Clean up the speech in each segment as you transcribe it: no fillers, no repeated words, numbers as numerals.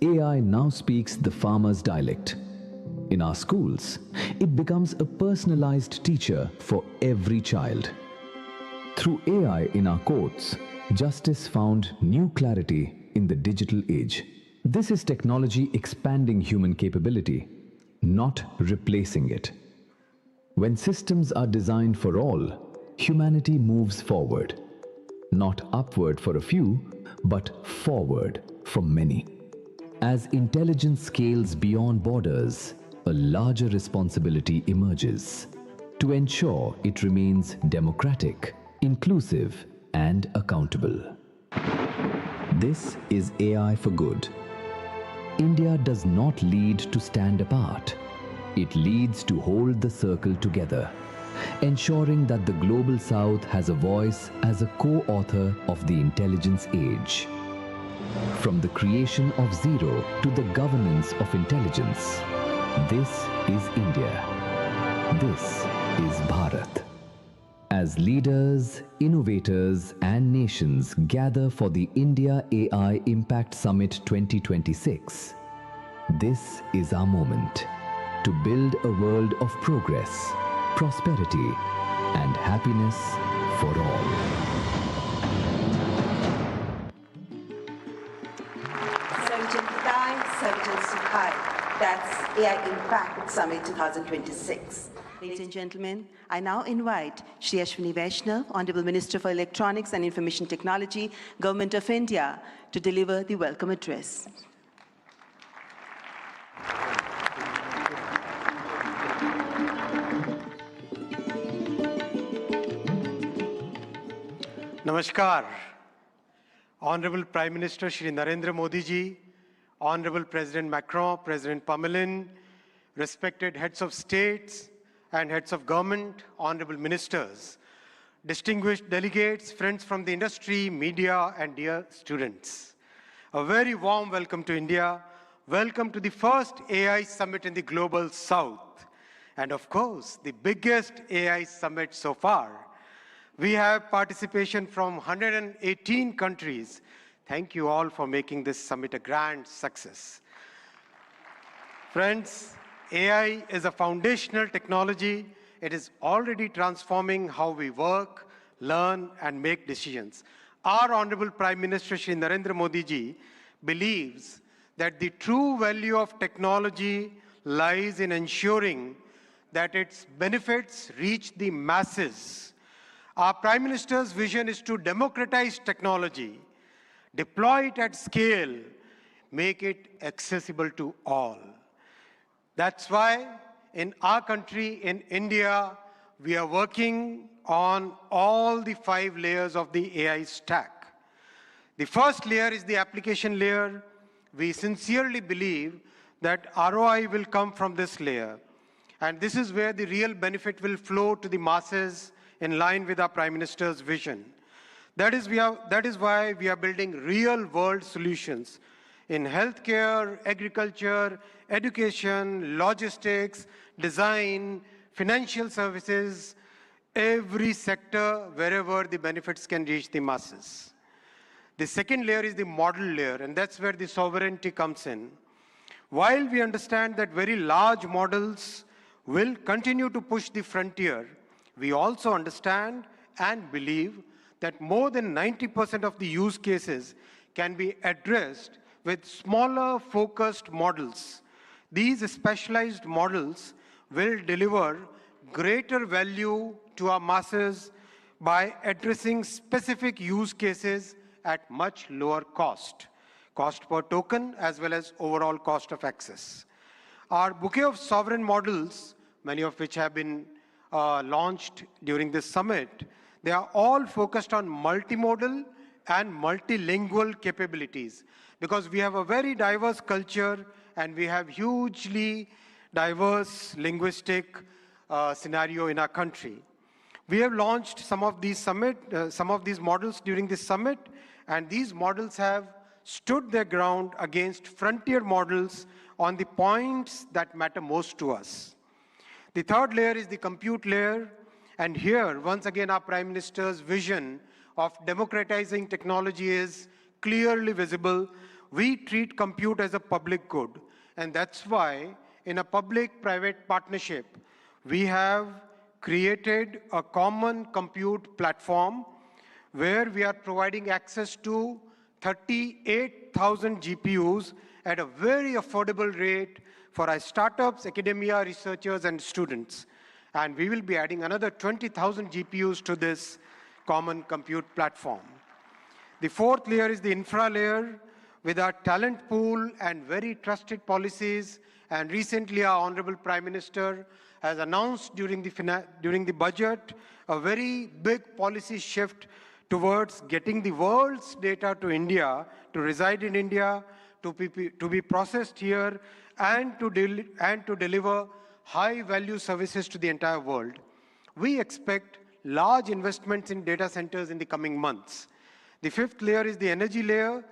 AI now speaks the farmer's dialect. In our schools, it becomes a personalized teacher for every child. Through AI in our courts, justice found new clarity in the digital age. This is technology expanding human capability, not replacing it. When systems are designed for all, humanity moves forward. Not upward for a few, but forward for many. As intelligence scales beyond borders, a larger responsibility emerges to ensure it remains democratic, inclusive, and accountable. This is AI for good. India does not lead to stand apart. It leads to hold the circle together, ensuring that the Global South has a voice as a co-author of the intelligence age. From the creation of zero to the governance of intelligence, this is India. This is Bharat. As leaders, innovators, and nations gather for the India AI Impact Summit 2026, this is our moment to build a world of progress, prosperity, and happiness for all. That's AI Impact Summit 2026. Ladies and gentlemen, I now invite Shri Ashwini Vaishnav, Honorable Minister for Electronics and Information Technology, Government of India, to deliver the welcome address. Namaskar. Honorable Prime Minister Shri Narendra Modi ji, Honorable President Macron, President Pamelin, respected heads of states and heads of government, honorable ministers, distinguished delegates, friends from the industry, media, and dear students. A very warm welcome to India. Welcome to the first AI summit in the Global South. And of course, the biggest AI summit so far. We have participation from 118 countries. Thank you all for making this summit a grand success. Friends, AI is a foundational technology. It is already transforming how we work, learn, and make decisions. Our Honorable Prime Minister Shri Narendra Modi ji believes that the true value of technology lies in ensuring that its benefits reach the masses. Our Prime Minister's vision is to democratize technology, deploy it at scale, make it accessible to all. That's why in our country, in India, we are working on all the 5 layers of the AI stack. The first layer is the application layer. We sincerely believe that ROI will come from this layer. And this is where the real benefit will flow to the masses in line with our Prime Minister's vision. That is why we are building real-world solutions in healthcare, agriculture, education, logistics, design, financial services, every sector wherever the benefits can reach the masses. The second layer is the model layer, and that's where the sovereignty comes in. While we understand that very large models will continue to push the frontier, we also understand and believe that more than 90% of the use cases can be addressed with smaller, focused models. These specialized models will deliver greater value to our masses by addressing specific use cases at much lower cost per token, as well as overall cost of access. Our bouquet of sovereign models, many of which have been launched during this summit, they are all focused on multimodal and multilingual capabilities, because we have a very diverse culture and we have hugely diverse linguistic scenario in our country. We have launched some of these models during this summit, and these models have stood their ground against frontier models on the points that matter most to us. The third layer is the compute layer, and here, once again, our Prime Minister's vision of democratizing technology is clearly visible. We treat compute as a public good, and that's why in a public-private partnership, we have created a common compute platform where we are providing access to 38,000 GPUs at a very affordable rate for our startups, academia, researchers, and students. And we will be adding another 20,000 GPUs to this common compute platform. The fourth layer is the infra layer with our talent pool and very trusted policies. And recently, our Honorable Prime Minister has announced during the budget a very big policy shift towards getting the world's data to India, to reside in India, to be processed here, and to deliver high-value services to the entire world. We expect large investments in data centers in the coming months. The fifth layer is the energy layer.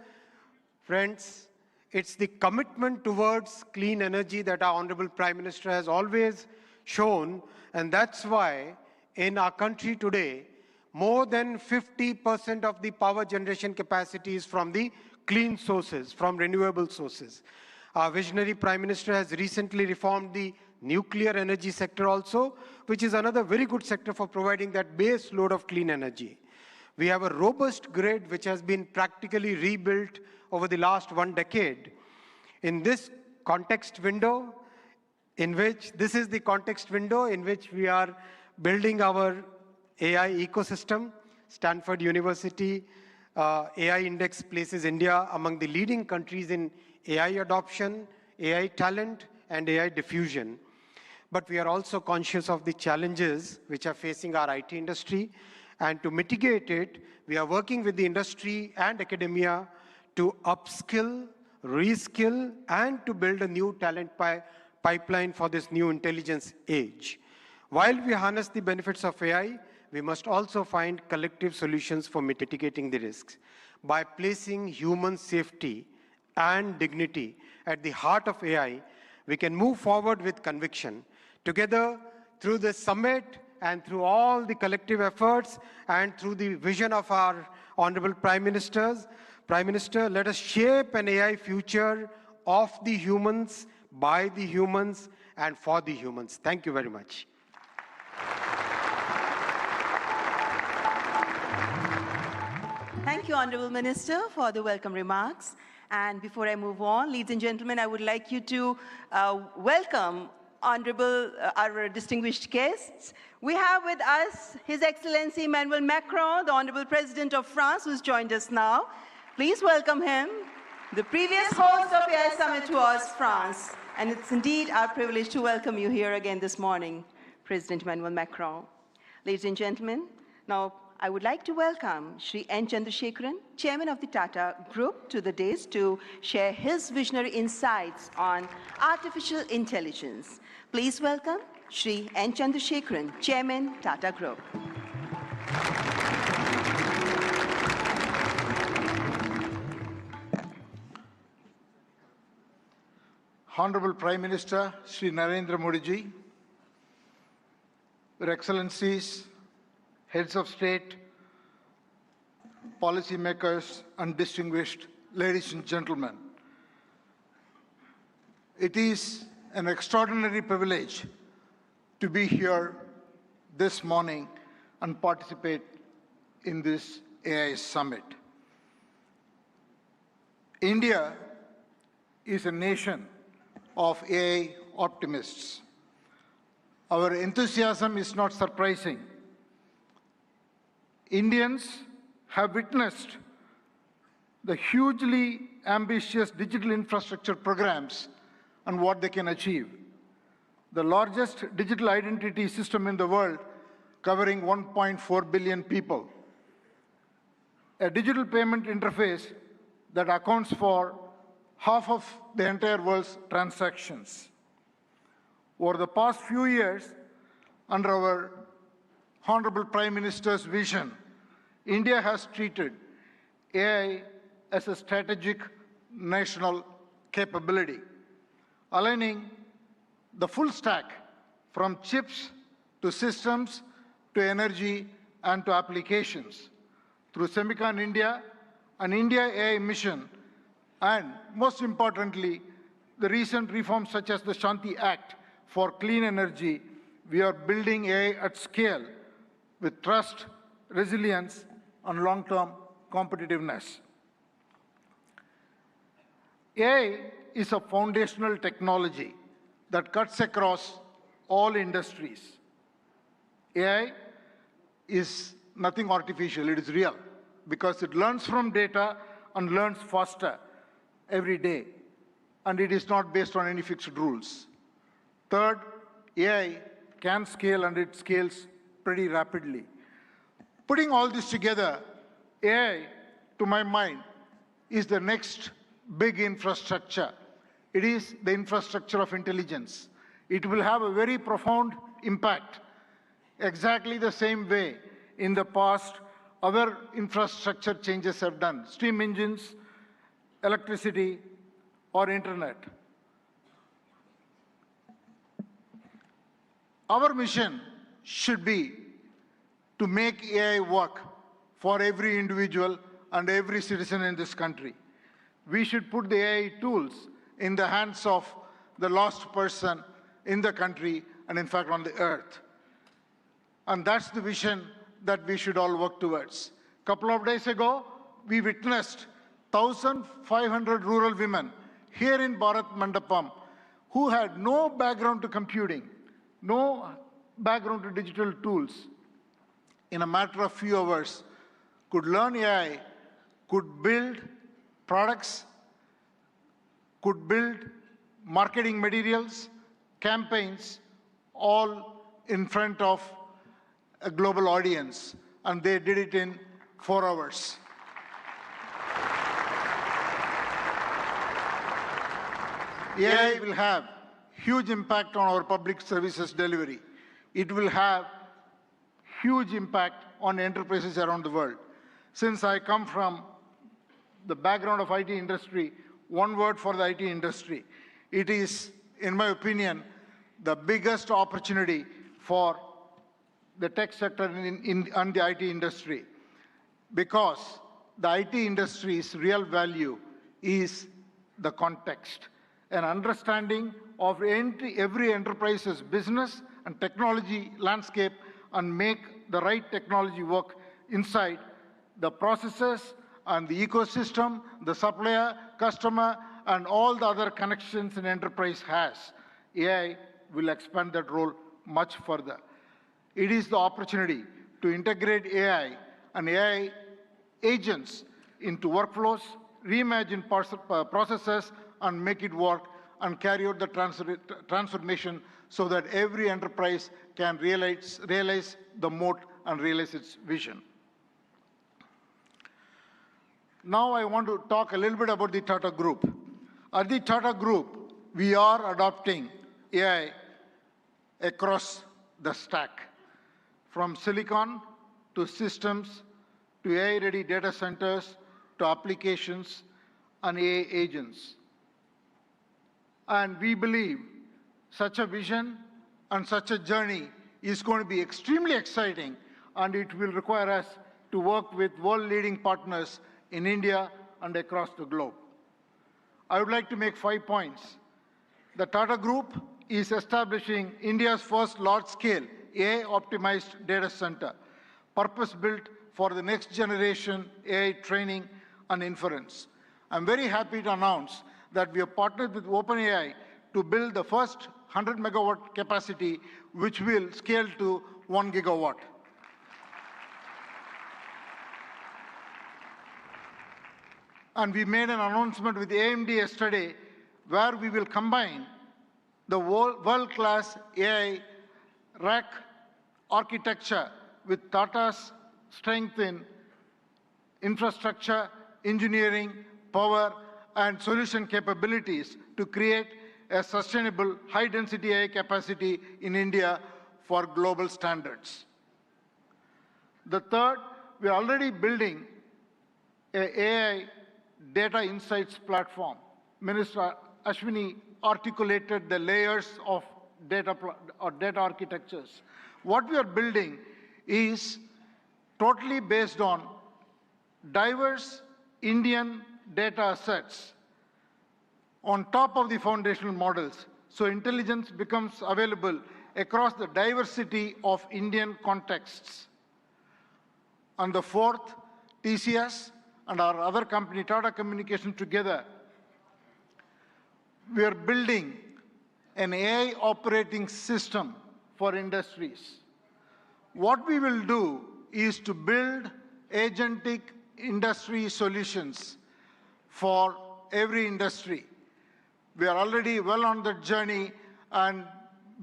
Friends, it's the commitment towards clean energy that our Honorable Prime Minister has always shown, and that's why in our country today, more than 50% of the power generation capacity is from the clean sources, from renewable sources. Our visionary Prime Minister has recently reformed the nuclear energy sector also, which is another very good sector for providing that base load of clean energy. We have a robust grid which has been practically rebuilt over the last 1 decade. In this context window, this is the context window in which we are building our AI ecosystem. Stanford University AI Index places India among the leading countries in AI adoption, AI talent, and AI diffusion. But we are also conscious of the challenges which are facing our IT industry. And to mitigate it, we are working with the industry and academia to upskill, reskill, and to build a new talent pipeline for this new intelligence age. While we harness the benefits of AI, we must also find collective solutions for mitigating the risks. By placing human safety and dignity at the heart of AI, we can move forward with conviction. Together, through this summit and through all the collective efforts and through the vision of our Honorable Prime Minister, let us shape an AI future of the humans, by the humans, and for the humans. Thank you very much. Thank you, Honorable Minister, for the welcome remarks. And before I move on, ladies and gentlemen, I would like you to welcome our distinguished guests. We have with us His Excellency Emmanuel Macron, the Honorable President of France, who's joined us now. Please welcome him. The previous host of AI Summit was France, and it's indeed our privilege to welcome you here again this morning, President Emmanuel Macron. Ladies and gentlemen, now I would like to welcome Shri N. Chandrasekaran, Chairman of the Tata Group, to the dais to share his visionary insights on artificial intelligence. Please welcome Shri N. Chandrasekaran, Chairman, Tata Group. Honorable Prime Minister Shri Narendra Modi ji, Your Excellencies, Heads of State, policymakers, and distinguished ladies and gentlemen. It is an extraordinary privilege to be here this morning and participate in this AI Summit. India is a nation of AI optimists. Our enthusiasm is not surprising. Indians have witnessed the hugely ambitious digital infrastructure programs and what they can achieve. The largest digital identity system in the world, covering 1.4 billion people. A digital payment interface that accounts for half of the entire world's transactions. Over the past few years, under our Honorable Prime Minister's vision, India has treated AI as a strategic national capability, aligning the full stack from chips to systems to energy and to applications. Through Semicon India, an India AI mission And most importantly, the recent reforms such as the Shanti Act for clean energy, we are building AI at scale with trust, resilience, and long-term competitiveness. AI is a foundational technology that cuts across all industries. AI is nothing artificial, it is real, because it learns from data and learns faster every day, and it is not based on any fixed rules. Third, AI can scale, and it scales pretty rapidly. Putting all this together, AI, to my mind, is the next big infrastructure. It is the infrastructure of intelligence. It will have a very profound impact, exactly the same way in the past other infrastructure changes have done, steam engines, electricity, or internet. Our mission should be to make AI work for every individual and every citizen in this country. We should put the AI tools in the hands of the last person in the country and, in fact, on the earth. And that's the vision that we should all work towards. A couple of days ago, we witnessed 1,500 rural women here in Bharat Mandapam who had no background to computing, no background to digital tools. In a matter of few hours, could learn AI, could build products, could build marketing materials, campaigns, all in front of a global audience, and they did it in 4 hours. AI will have huge impact on our public services delivery. It will have huge impact on enterprises around the world. Since I come from the background of IT industry, one word for the IT industry. It is, in my opinion, the biggest opportunity for the tech sector and the IT industry, because the IT industry's real value is the context, an understanding of every enterprise's business and technology landscape, and make the right technology work inside the processes and the ecosystem, the supplier, customer, and all the other connections an enterprise has. AI will expand that role much further. It is the opportunity to integrate AI and AI agents into workflows, reimagine processes, and make it work, and carry out the transformation so that every enterprise can realize the moat and realize its vision. Now I want to talk a little bit about the Tata Group. At the Tata Group, we are adopting AI across the stack, from silicon to systems to AI-ready data centers to applications and AI agents. And we believe such a vision and such a journey is going to be extremely exciting, and it will require us to work with world-leading partners in India and across the globe. I would like to make 5 points. The Tata Group is establishing India's first large-scale AI-optimized data center, purpose-built for the next generation AI training and inference. I'm very happy to announce that we have partnered with OpenAI to build the first 100 megawatt capacity, which will scale to 1 gigawatt. And we made an announcement with AMD yesterday where we will combine the world-class AI rack architecture with Tata's strength in infrastructure, engineering, power, and solution capabilities to create a sustainable high-density AI capacity in India for global standards. The third, we are already building an AI data insights platform. Minister Ashwini articulated the layers of data architectures. What we are building is totally based on diverse Indian data sets on top of the foundational models, so intelligence becomes available across the diversity of Indian contexts. And the fourth, TCS and our other company, Tata Communications, together, we are building an AI operating system for industries. What we will do is to build agentic industry solutions for every industry. We are already well on that journey, and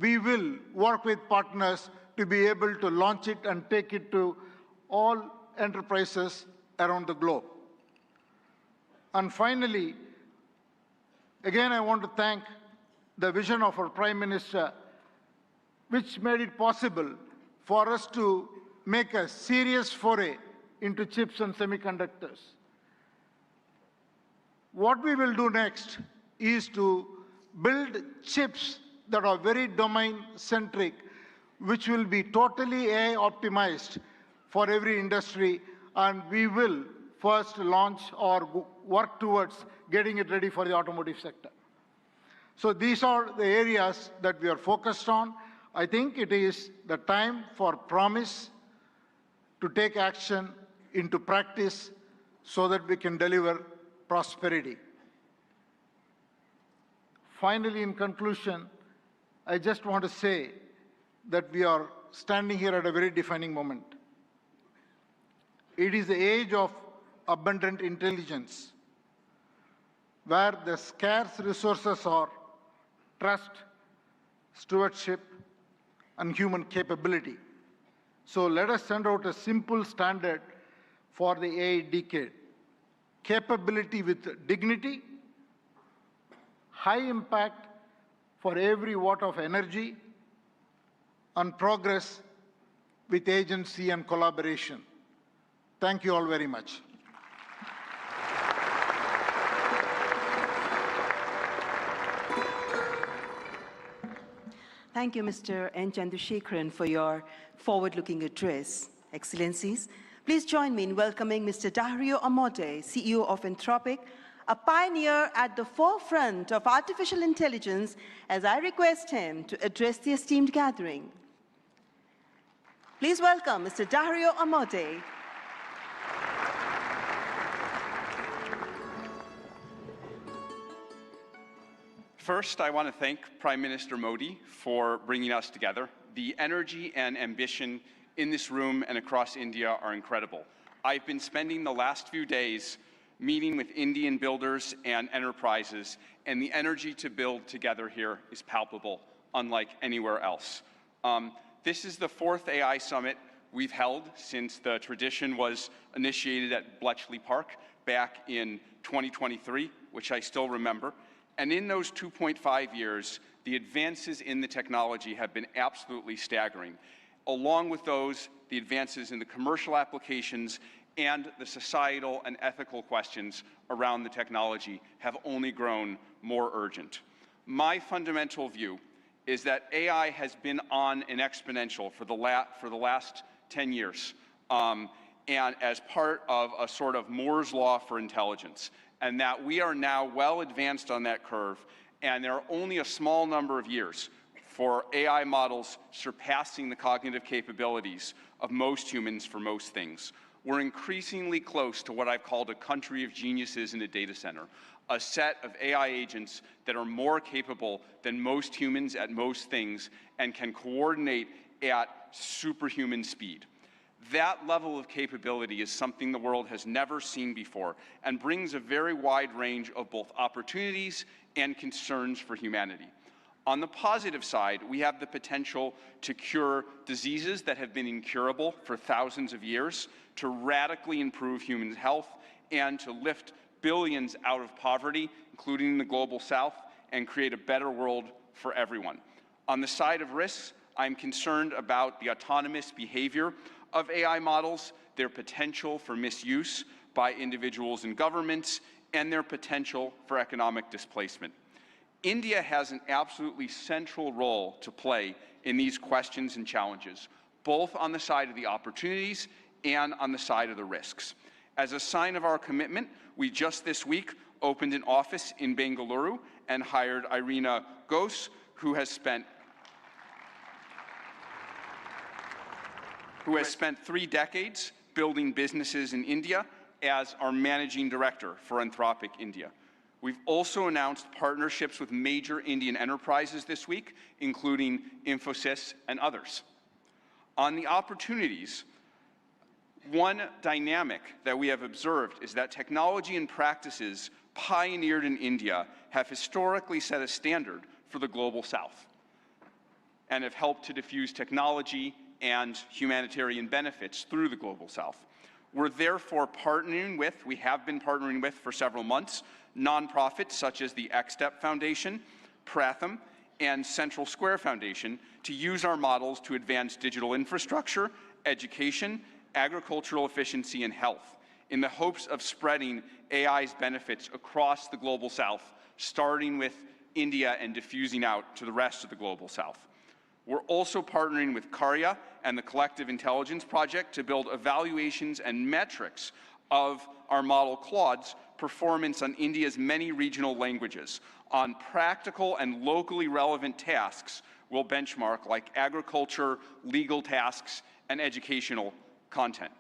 we will work with partners to be able to launch it and take it to all enterprises around the globe. And finally, again, I want to thank the vision of our Prime Minister, which made it possible for us to make a serious foray into chips and semiconductors. What we will do next is to build chips that are very domain-centric, which will be totally AI optimized for every industry, and we will first launch or work towards getting it ready for the automotive sector. So these are the areas that we are focused on. I think it is the time for promise to take action into practice so that we can deliver prosperity. Finally, in conclusion, I just want to say that we are standing here at a very defining moment. It is the age of abundant intelligence, where the scarce resources are trust, stewardship, and human capability. So let us send out a simple standard for the AI decade. Capability with dignity, high impact for every watt of energy, and progress with agency and collaboration. Thank you all very much. Thank you, Mr. N. Chandrasekharan, for your forward-looking address. Excellencies, please join me in welcoming Mr. Dario Amodei, CEO of Anthropic, a pioneer at the forefront of artificial intelligence, as I request him to address the esteemed gathering. Please welcome Mr. Dario Amodei. First, I want to thank Prime Minister Modi for bringing us together. The energy and ambition in this room and across India are incredible. I've been spending the last few days meeting with Indian builders and enterprises, and the energy to build together here is palpable, unlike anywhere else. This is the fourth AI summit we've held since the tradition was initiated at Bletchley Park back in 2023, which I still remember. And in those 2.5 years, the advances in the technology have been absolutely staggering. Along with those, the advances in the commercial applications and the societal and ethical questions around the technology have only grown more urgent. My fundamental view is that AI has been on an exponential for the last 10 years, and as part of a sort of Moore's law for intelligence, and that we are now well advanced on that curve, and there are only a small number of years for AI models surpassing the cognitive capabilities of most humans for most things. We're increasingly close to what I've called a country of geniuses in a data center, a set of AI agents that are more capable than most humans at most things and can coordinate at superhuman speed. That level of capability is something the world has never seen before and brings a very wide range of both opportunities and concerns for humanity. On the positive side, we have the potential to cure diseases that have been incurable for thousands of years, to radically improve human health, and to lift billions out of poverty, including the global south, and create a better world for everyone. On the side of risks, I'm concerned about the autonomous behavior of AI models, their potential for misuse by individuals and governments, and their potential for economic displacement. India has an absolutely central role to play in these questions and challenges, both on the side of the opportunities and on the side of the risks. As a sign of our commitment, we just this week opened an office in Bengaluru and hired Irina Ghosh, who has spent 3 decades building businesses in India as our managing director for Anthropic India. We've also announced partnerships with major Indian enterprises this week, including Infosys and others. On the opportunities, one dynamic that we have observed is that technology and practices pioneered in India have historically set a standard for the global South and have helped to diffuse technology and humanitarian benefits through the global South. We're therefore we have been partnering with for several months, nonprofits such as the X-Step Foundation, Pratham, and Central Square Foundation to use our models to advance digital infrastructure, education, agricultural efficiency, and health, in the hopes of spreading AI's benefits across the global South, starting with India and diffusing out to the rest of the global South. We're also partnering with Karya and the Collective Intelligence Project to build evaluations and metrics of our model Claude's performance on India's many regional languages. On practical and locally relevant tasks, we'll benchmark like agriculture, legal tasks, and educational content.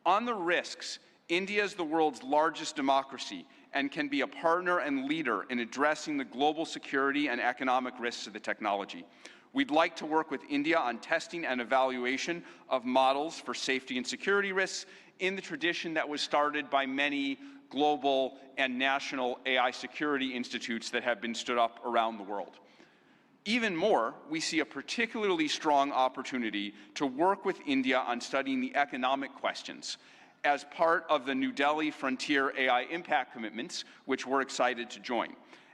On the risks, India is the world's largest democracy and can be a partner and leader in addressing the global security and economic risks of the technology. We'd like to work with India on testing and evaluation of models for safety and security risks in the tradition that was started by many global and national AI security institutes that have been stood up around the world. Even more, we see a particularly strong opportunity to work with India on studying the economic questions as part of the New Delhi Frontier AI Impact Commitments, which we're excited to join.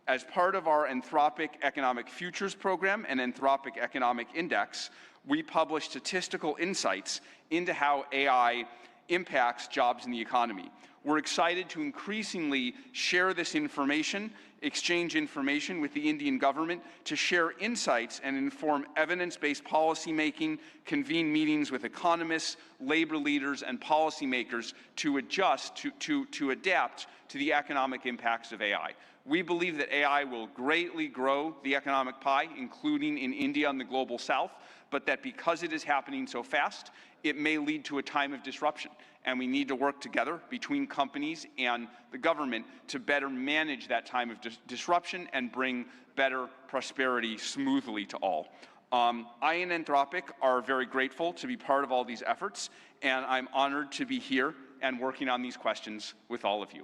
As part of our Anthropic Economic Futures Program and Anthropic Economic Index, we publish statistical insights into how AI impacts jobs in the economy. We're excited to increasingly share this information, exchange information with the Indian government to share insights and inform evidence-based policymaking, convene meetings with economists, labor leaders, and policymakers to adapt to the economic impacts of AI. We believe that AI will greatly grow the economic pie, including in India and the global South, but that because it is happening so fast, it may lead to a time of disruption. And we need to work together between companies and the government to better manage that time of disruption and bring better prosperity smoothly to all. I and Anthropic are very grateful to be part of all these efforts, and I'm honored to be here and working on these questions with all of you.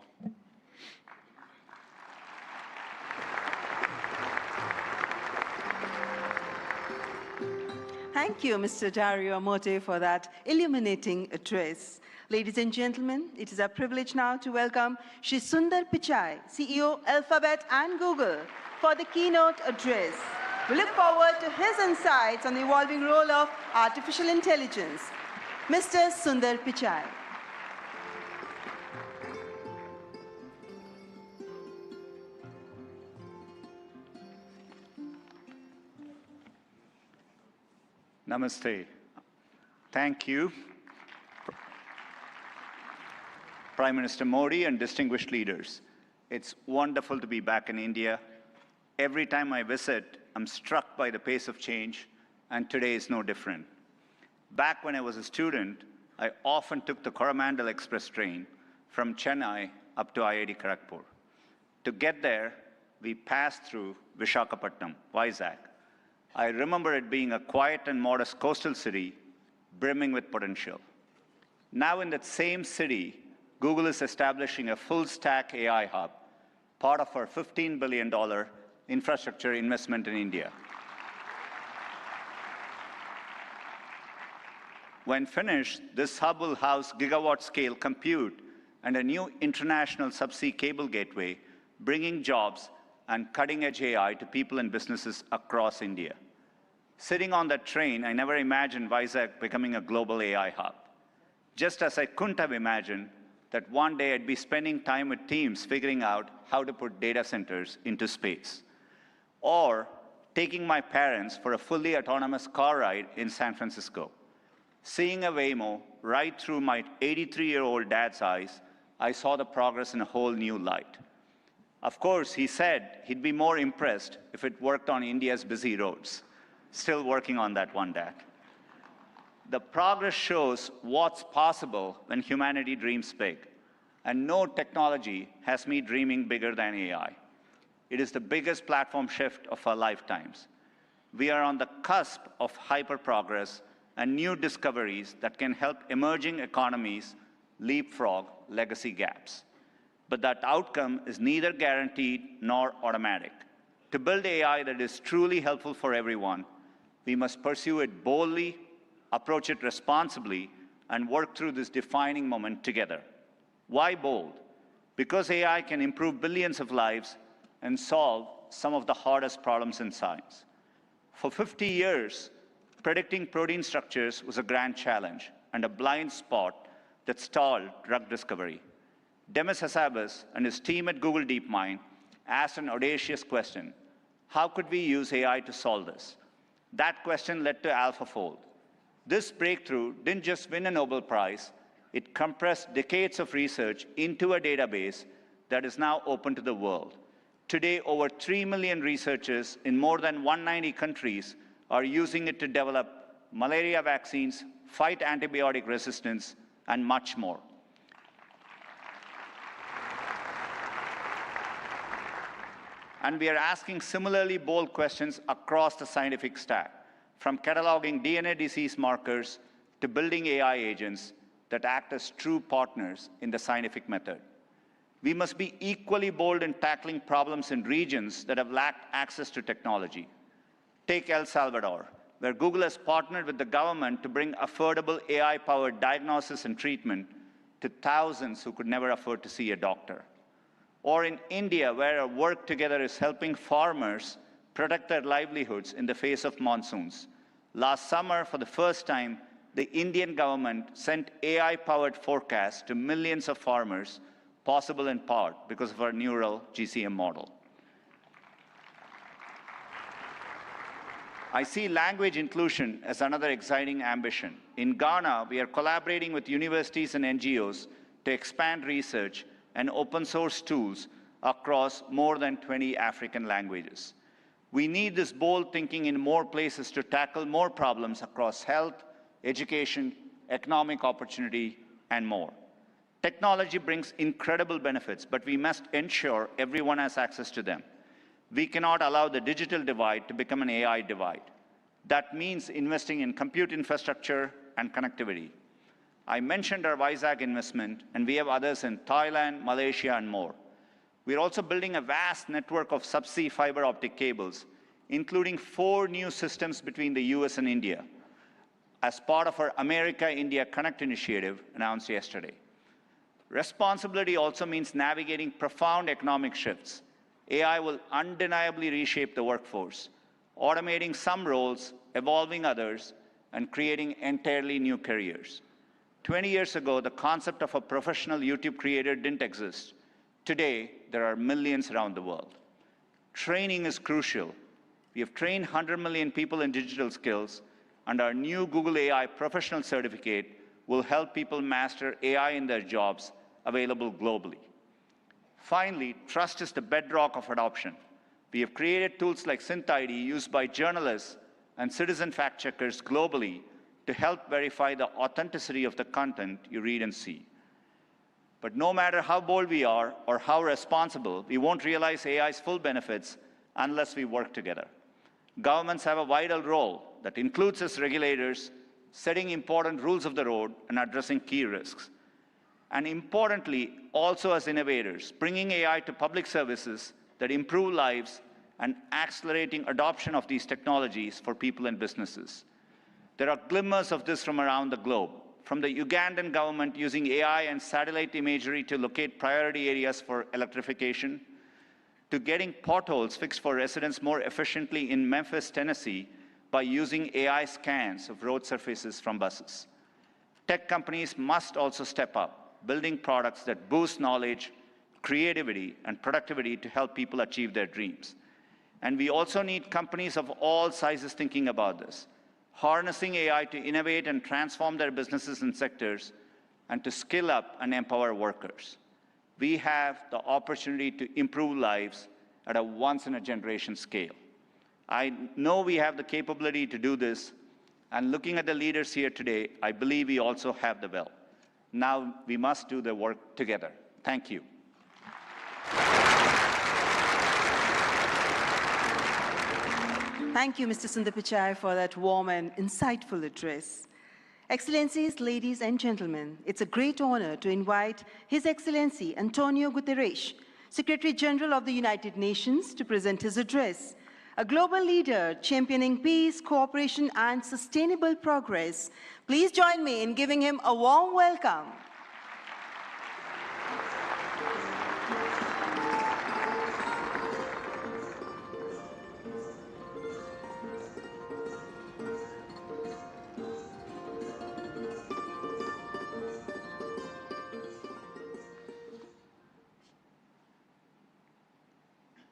Thank you, Mr. Dario Amodei, for that illuminating address. Ladies and gentlemen, it is our privilege now to welcome Shri Sundar Pichai, CEO, Alphabet and Google, for the keynote address. We look forward to his insights on the evolving role of artificial intelligence. Mr. Sundar Pichai. Namaste. Thank you, Prime Minister Modi and distinguished leaders. It's wonderful to be back in India. Every time I visit, I'm struck by the pace of change, and today is no different. Back when I was a student, I often took the Coromandel Express train from Chennai up to IIT Kharagpur. To get there, we passed through Visakhapatnam, Vizag. I remember it being a quiet and modest coastal city, brimming with potential. Now in that same city, Google is establishing a full-stack AI hub, part of our $15 billion infrastructure investment in India. When finished, this hub will house gigawatt-scale compute and a new international subsea cable gateway, bringing jobs and cutting-edge AI to people and businesses across India. Sitting on that train, I never imagined Vizag becoming a global AI hub. Just as I couldn't have imagined that one day I'd be spending time with teams figuring out how to put data centers into space. Or taking my parents for a fully autonomous car ride in San Francisco. Seeing a Waymo right through my 83-year-old dad's eyes, I saw the progress in a whole new light. Of course, he said he'd be more impressed if it worked on India's busy roads. Still working on that one, Dad. The progress shows what's possible when humanity dreams big. And no technology has me dreaming bigger than AI. It is the biggest platform shift of our lifetimes. We are on the cusp of hyper-progress and new discoveries that can help emerging economies leapfrog legacy gaps. But that outcome is neither guaranteed nor automatic. To build AI that is truly helpful for everyone, we must pursue it boldly, approach it responsibly, and work through this defining moment together. Why bold? Because AI can improve billions of lives and solve some of the hardest problems in science. For 50 years, predicting protein structures was a grand challenge and a blind spot that stalled drug discovery. Demis Hassabis and his team at Google DeepMind asked an audacious question: how could we use AI to solve this? That question led to AlphaFold. This breakthrough didn't just win a Nobel Prize, it compressed decades of research into a database that is now open to the world. Today, over 3 million researchers in more than 190 countries are using it to develop malaria vaccines, fight antibiotic resistance, and much more. And we are asking similarly bold questions across the scientific stack, from cataloging DNA disease markers to building AI agents that act as true partners in the scientific method. We must be equally bold in tackling problems in regions that have lacked access to technology. Take El Salvador, where Google has partnered with the government to bring affordable AI-powered diagnosis and treatment to thousands who could never afford to see a doctor. Or in India, where our work together is helping farmers protect their livelihoods in the face of monsoons. Last summer, for the first time, the Indian government sent AI-powered forecasts to millions of farmers, possible in part because of our neural GCM model. I see language inclusion as another exciting ambition. In Ghana, we are collaborating with universities and NGOs to expand research and open source tools across more than 20 African languages. We need this bold thinking in more places to tackle more problems across health, education, economic opportunity, and more. Technology brings incredible benefits, but we must ensure everyone has access to them. We cannot allow the digital divide to become an AI divide. That means investing in compute infrastructure and connectivity. I mentioned our Vizag investment, and we have others in Thailand, Malaysia, and more. We're also building a vast network of subsea fiber optic cables, including 4 new systems between the US and India, as part of our America-India Connect initiative announced yesterday. Responsibility also means navigating profound economic shifts. AI will undeniably reshape the workforce, automating some roles, evolving others, and creating entirely new careers. 20 years ago, the concept of a professional YouTube creator didn't exist. Today, there are millions around the world. Training is crucial. We have trained 100 million people in digital skills, and our new Google AI Professional Certificate will help people master AI in their jobs, available globally. Finally, trust is the bedrock of adoption. We have created tools like SynthID used by journalists and citizen fact-checkers globally to help verify the authenticity of the content you read and see. But no matter how bold we are or how responsible, we won't realize AI's full benefits unless we work together. Governments have a vital role that includes as regulators, setting important rules of the road and addressing key risks. And importantly, also as innovators, bringing AI to public services that improve lives and accelerating adoption of these technologies for people and businesses. There are glimmers of this from around the globe, from the Ugandan government using AI and satellite imagery to locate priority areas for electrification, to getting potholes fixed for residents more efficiently in Memphis, Tennessee, by using AI scans of road surfaces from buses. Tech companies must also step up, building products that boost knowledge, creativity, and productivity to help people achieve their dreams. And we also need companies of all sizes thinking about this, harnessing AI to innovate and transform their businesses and sectors, and to skill up and empower workers. we have the opportunity to improve lives at a once-in-a-generation scale. I know we have the capability to do this, and looking at the leaders here today, I believe we also have the will. Now we must do the work together. Thank you. Thank you, Mr. Sundar Pichai, for that warm and insightful address. Excellencies, ladies and gentlemen, it's a great honor to invite His Excellency Antonio Guterres, Secretary General of the United Nations, to present his address. A global leader championing peace, cooperation, and sustainable progress. Please join me in giving him a warm welcome.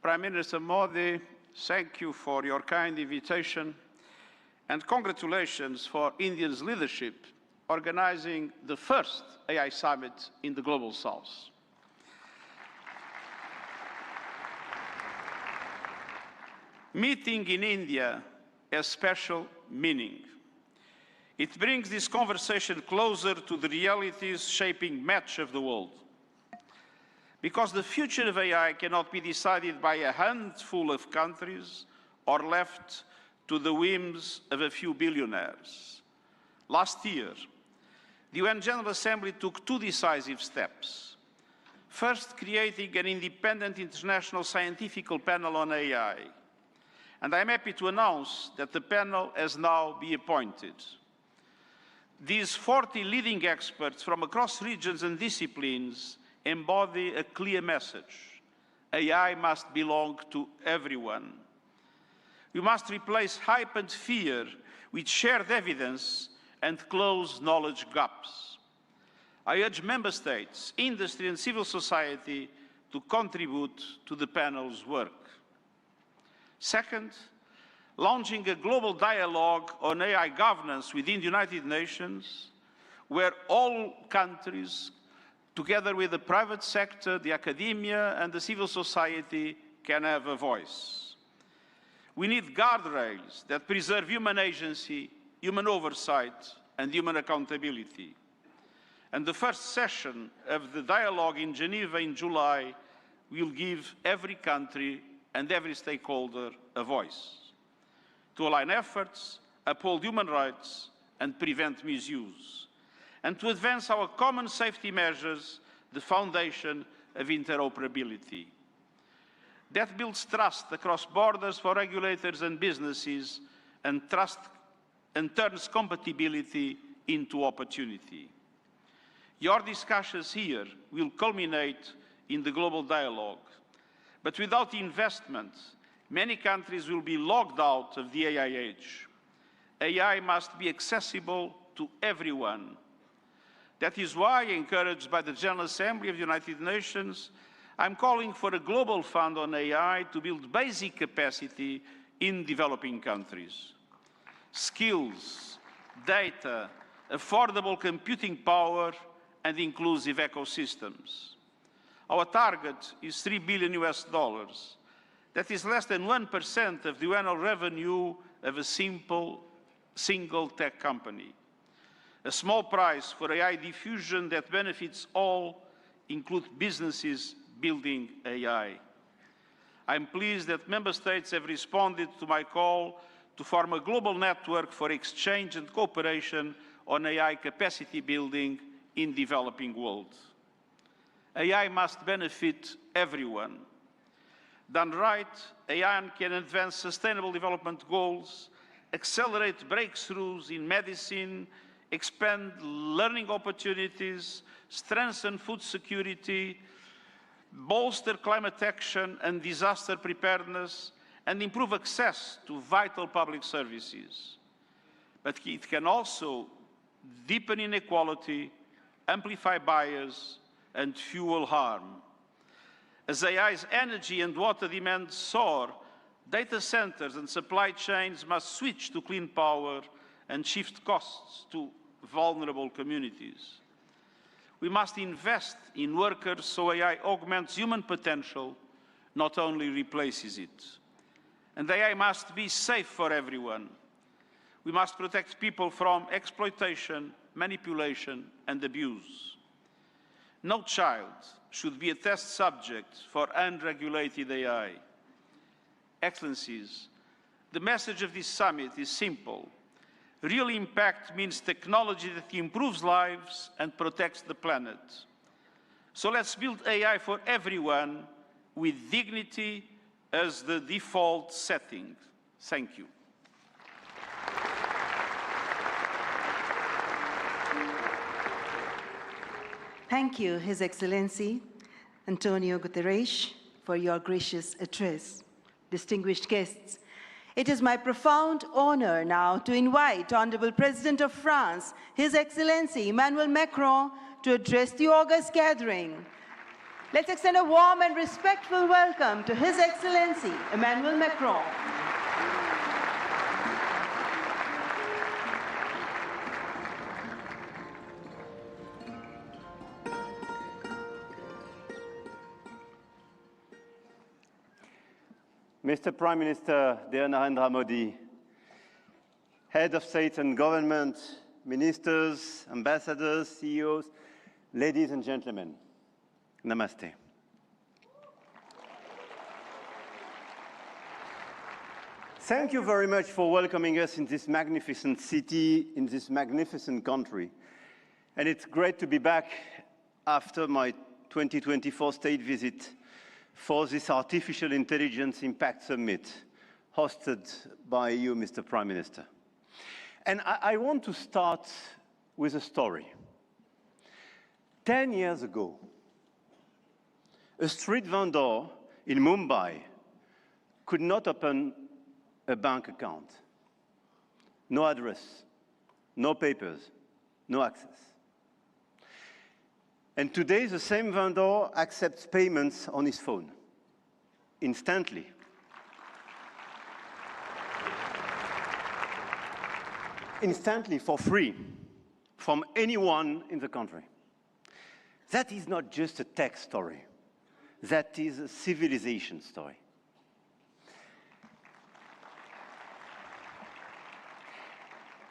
Prime Minister Modi, thank you for your kind invitation and congratulations for India's leadership organizing the first AI summit in the Global South. Meeting in India has special meaning. It brings this conversation closer to the realities shaping much of the world. Because the future of AI cannot be decided by a handful of countries or left to the whims of a few billionaires. Last year, the UN General Assembly took two decisive steps. First, creating an independent international scientific panel on AI. And I'm happy to announce that the panel has now been appointed. These 40 leading experts from across regions and disciplines embody a clear message. AI must belong to everyone. We must replace hype and fear with shared evidence and close knowledge gaps. I urge member states, industry and civil society to contribute to the panel's work. Second, launching a global dialogue on AI governance within the United Nations, where all countries, together with the private sector, the academia, and the civil society, can have a voice. We need guardrails that preserve human agency, human oversight, and human accountability. And the first session of the dialogue in Geneva in July will give every country and every stakeholder a voice to align efforts, uphold human rights, and prevent misuse, and to advance our common safety measures, the foundation of interoperability. That builds trust across borders for regulators and businesses, and turns compatibility into opportunity. Your discussions here will culminate in the global dialogue, but without investment, many countries will be locked out of the AI age. AI must be accessible to everyone. That is why, encouraged by the General Assembly of the United Nations, I'm calling for a global fund on AI to build basic capacity in developing countries. Skills, data, affordable computing power, and inclusive ecosystems. Our target is $3 billion US. That is less than 1% of the annual revenue of a single tech company. A small price for AI diffusion that benefits all, include businesses building AI. I'm pleased that member states have responded to my call to form a global network for exchange and cooperation on AI capacity building in developing world. AI must benefit everyone. Done right, AI can advance sustainable development goals, accelerate breakthroughs in medicine, expand learning opportunities, strengthen food security, bolster climate action and disaster preparedness, and improve access to vital public services. But it can also deepen inequality, amplify bias, and fuel harm. As AI's energy and water demands soar, data centers and supply chains must switch to clean power and shift costs to vulnerable communities. We must invest in workers so AI augments human potential, not only replaces it. And AI must be safe for everyone. We must protect people from exploitation, manipulation, and abuse. No child should be a test subject for unregulated AI. Excellencies, the message of this summit is simple. Real impact means technology that improves lives and protects the planet. So let's build AI for everyone with dignity as the default setting. Thank you. Thank you, His Excellency Antonio Guterres, for your gracious address. Distinguished guests, it is my profound honor now to invite Honorable President of France, His Excellency Emmanuel Macron, to address the august gathering. Let's extend a warm and respectful welcome to His Excellency Emmanuel Macron. Mr. Prime Minister, dear Narendra Modi, Head of State and Government, Ministers, Ambassadors, CEOs, ladies and gentlemen, Namaste. Thank you very much for welcoming us in this magnificent city, in this magnificent country. And it's great to be back after my 2024 state visit for this Artificial Intelligence Impact Summit hosted by you, Mr. Prime Minister. And I want to start with a story. 10 years ago, a street vendor in Mumbai could not open a bank account. No address, no papers, no access. And today, the same vendor accepts payments on his phone, instantly. Instantly, for free, from anyone in the country. That is not just a tech story. That is a civilization story.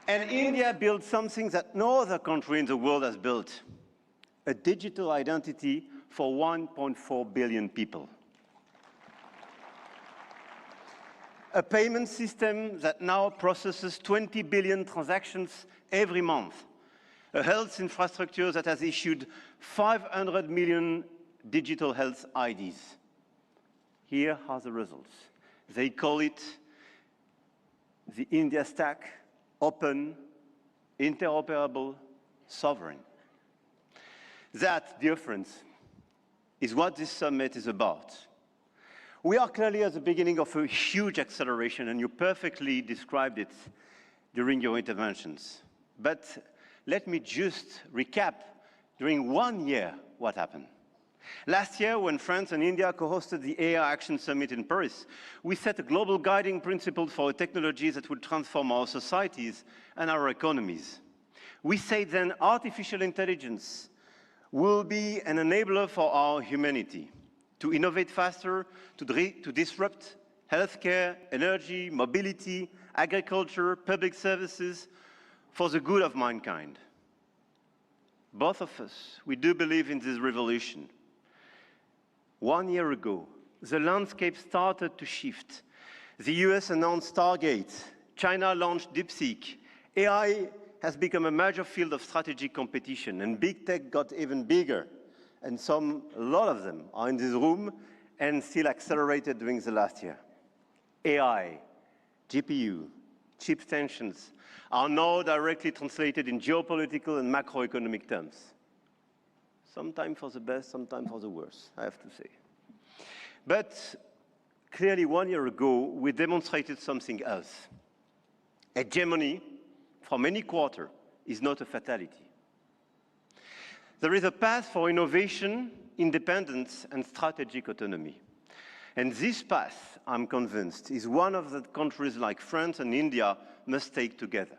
And India built something that no other country in the world has built. A digital identity for 1.4 billion people. A payment system that now processes 20 billion transactions every month. A health infrastructure that has issued 500 million digital health IDs. Here are the results. They call it the India Stack, open, interoperable, sovereign. That, dear friends, is what this summit is about. We are clearly at the beginning of a huge acceleration, and you perfectly described it during your interventions. But let me just recap during 1 year what happened. Last year, when France and India co-hosted the AI Action Summit in Paris, we set a global guiding principle for technologies that would transform our societies and our economies. We said then artificial intelligence will be an enabler for our humanity, to innovate faster, to disrupt healthcare, energy, mobility, agriculture, public services, for the good of mankind. Both of us, we do believe in this revolution. 1 year ago, the landscape started to shift. The US announced Stargate, China launched DeepSeek, AI has become a major field of strategic competition, and big tech got even bigger. And a lot of them are in this room and still accelerated during the last year. AI, GPU, chip tensions are now directly translated in geopolitical and macroeconomic terms. Sometimes for the best, sometimes for the worst, I have to say. But clearly 1 year ago, we demonstrated something else. Hegemony from any quarter is not a fatality. There is a path for innovation, independence, and strategic autonomy. And this path, I'm convinced, is one of the countries like France and India must take together.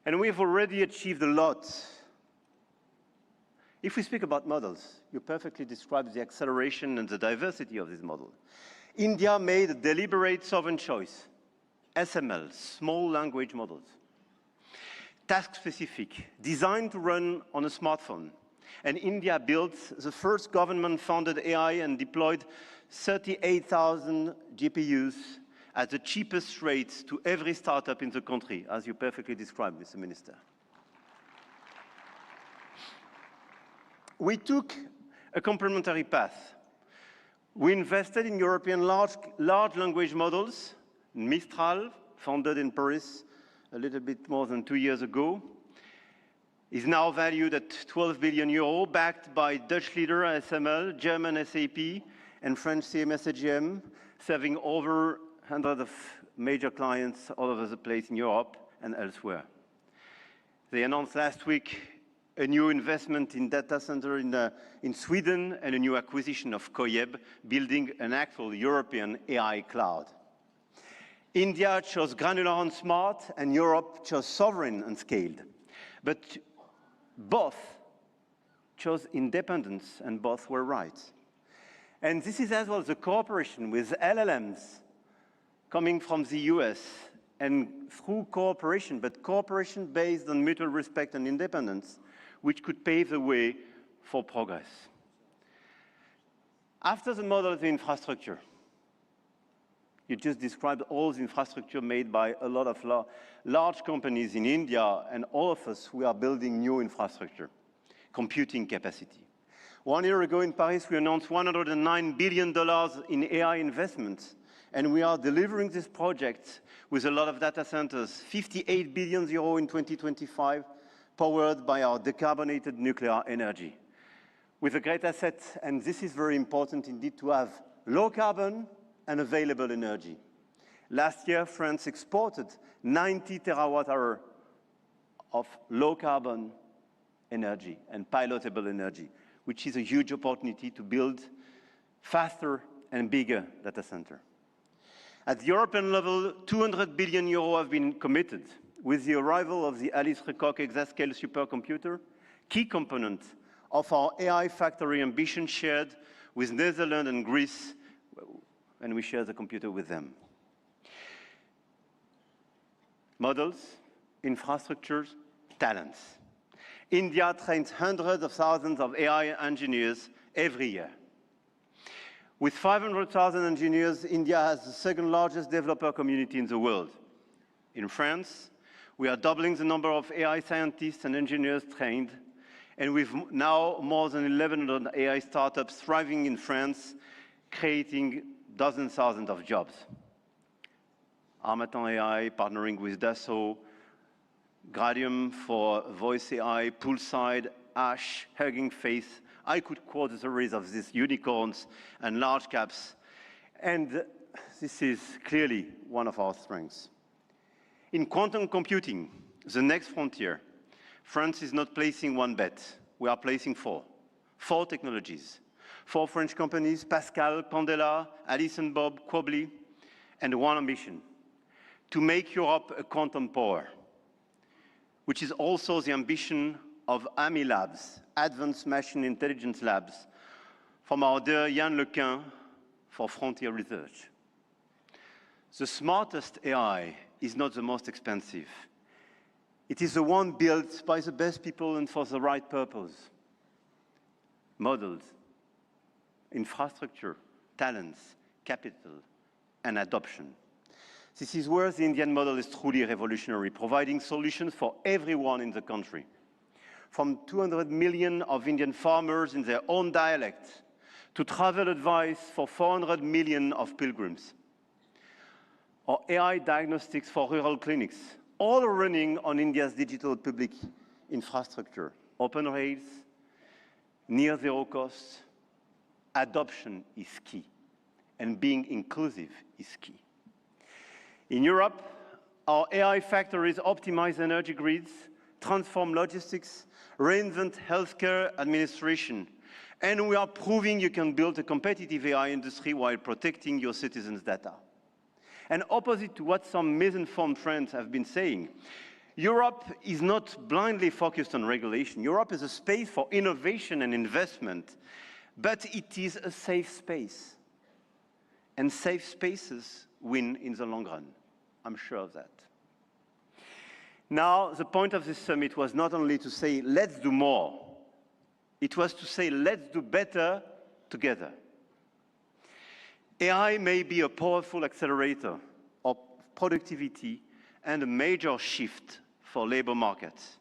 And we've already achieved a lot If we speak about models, you perfectly described the acceleration and the diversity of this model. India made a deliberate sovereign choice, SML, small language models. Task-specific, designed to run on a smartphone. And India built the first government-funded AI and deployed 38,000 GPUs at the cheapest rates to every startup in the country, as you perfectly described, Mr. Minister. We took a complementary path. We invested in European large language models, Mistral, founded in Paris a little bit more than 2 years ago, is now valued at 12 billion euro, backed by Dutch leader ASML, German SAP, and French CMS AGM, serving over hundreds of major clients all over the place in Europe and elsewhere. They announced last week a new investment in data center in Sweden and a new acquisition of Koyeb, building an actual European AI cloud. India chose granular and smart, and Europe chose sovereign and scaled. But both chose independence, and both were right. And this is as well the cooperation with LLMs coming from the US, and through cooperation, but cooperation based on mutual respect and independence, which could pave the way for progress. After the model of the infrastructure, you just described all the infrastructure made by a lot of large companies in India, and all of us, we are building new infrastructure, computing capacity. 1 year ago in Paris, we announced $109 billion in AI investments, and we are delivering this project with a lot of data centers, 58 billion euro in 2025, powered by our decarbonated nuclear energy. With a great asset, and this is very important indeed, to have low carbon and available energy. Last year, France exported 90 terawatt-hours of low carbon energy and pilotable energy, which is a huge opportunity to build faster and bigger data center. At the European level, 200 billion euro have been committed with the arrival of the Alice Lecoq exascale supercomputer, key component of our AI factory ambition shared with Netherlands and Greece, and we share the computer with them. Models, infrastructures, talents. India trains hundreds of thousands of AI engineers every year. With 500,000 engineers, India has the second largest developer community in the world. In France, we are doubling the number of AI scientists and engineers trained, and we've now more than 1,100 AI startups thriving in France, creating dozens of thousands of jobs. Harmattan AI partnering with Dassault, Gradium for voice AI, Poolside, Ash, Hugging Face. I could quote the stories of these unicorns and large caps, and this is clearly one of our strengths. In quantum computing, the next frontier, France is not placing one bet. We are placing four technologies. 4 French companies, Pascal, Pandela, Alice and Bob, Quobly, and one ambition, to make Europe a quantum power, which is also the ambition of AMI Labs, Advanced Machine Intelligence Labs, from our dear Yann Lequin for Frontier Research. The smartest AI is not the most expensive. It is the one built by the best people and for the right purpose. Models, infrastructure, talents, capital, and adoption. This is where the Indian model is truly revolutionary, providing solutions for everyone in the country. From 200 million of Indian farmers in their own dialect, to travel advice for 400 million of pilgrims, or AI diagnostics for rural clinics, all running on India's digital public infrastructure. Open rails, near zero cost, adoption is key, and being inclusive is key. In Europe, our AI factories optimize energy grids, transform logistics, reinvent healthcare administration, and we are proving you can build a competitive AI industry while protecting your citizens' data. And opposite to what some misinformed friends have been saying, Europe is not blindly focused on regulation. Europe is a space for innovation and investment, but it is a safe space. And safe spaces win in the long run. I'm sure of that. Now, the point of this summit was not only to say, let's do more. It was to say, let's do better together. AI may be a powerful accelerator of productivity and a major shift for labor markets.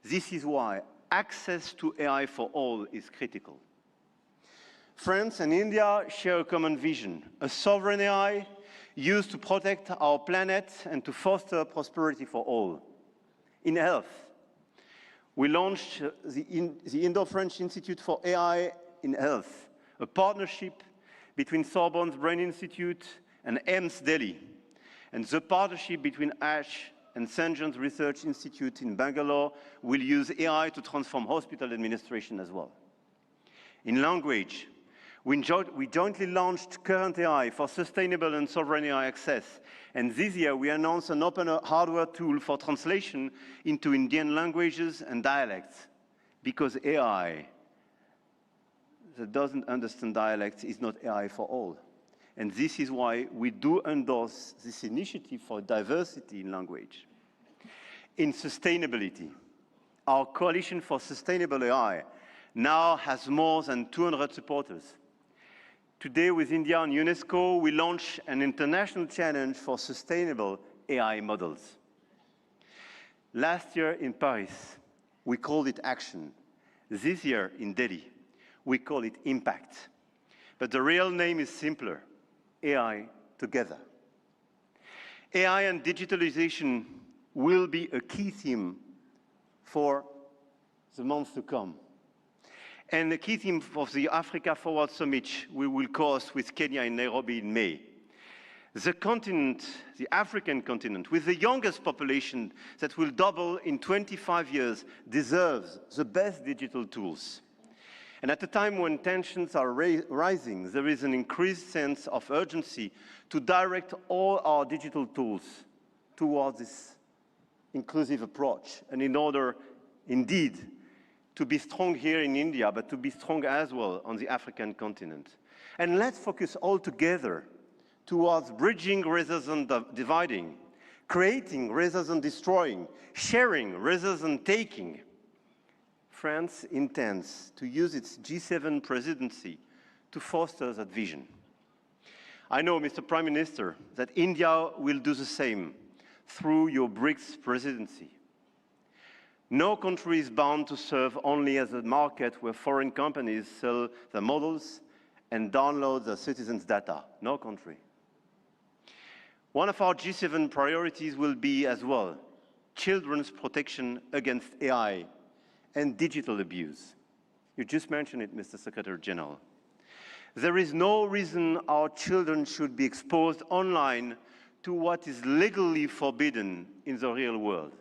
This is why access to AI for all is critical. France and India share a common vision, a sovereign AI used to protect our planet and to foster prosperity for all. In health, we launched the Indo-French Institute for AI in Health, a partnership between Sorbonne's Brain Institute and AIIMS Delhi, and the partnership between ASH and St. John's Research Institute in Bangalore will use AI to transform hospital administration as well. In language, we jointly launched Current AI for sustainable and sovereign AI access. And this year, we announced an open hardware tool for translation into Indian languages and dialects, because AI that doesn't understand dialects is not AI for all. And this is why we do endorse this initiative for diversity in language. In sustainability, our Coalition for Sustainable AI now has more than 200 supporters. Today, with India and UNESCO, we launch an international challenge for sustainable AI models. Last year in Paris, we called it Action. This year in Delhi, we call it Impact. But the real name is simpler, AI Together. AI and digitalization will be a key theme for the months to come. And the key theme of the Africa Forward Summit we will co-host with Kenya in Nairobi in May. The continent, the African continent, with the youngest population that will double in 25 years, deserves the best digital tools. And at a time when tensions are rising, there is an increased sense of urgency to direct all our digital tools towards this inclusive approach. And in order, indeed, to be strong here in India, but to be strong as well on the African continent. And let's focus all together towards bridging rather than dividing, creating rather than destroying, sharing rather than taking. France intends to use its G7 presidency to foster that vision. I know, Mr. Prime Minister, that India will do the same through your BRICS presidency. No country is bound to serve only as a market where foreign companies sell their models and download their citizens' data. No country. One of our G7 priorities will be as well children's protection against AI and digital abuse. You just mentioned it, Mr. Secretary General. There is no reason our children should be exposed online to what is legally forbidden in the real world.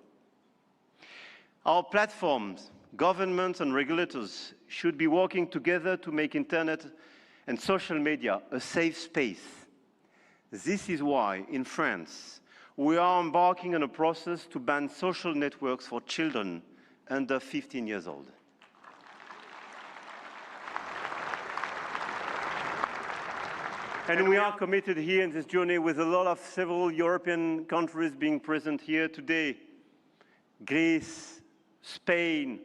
Our platforms, governments and regulators should be working together to make internet and social media a safe space. This is why, in France, we are embarking on a process to ban social networks for children under 15 years old. And we are committed here in this journey with a lot of several European countries being present here today. Greece, Spain.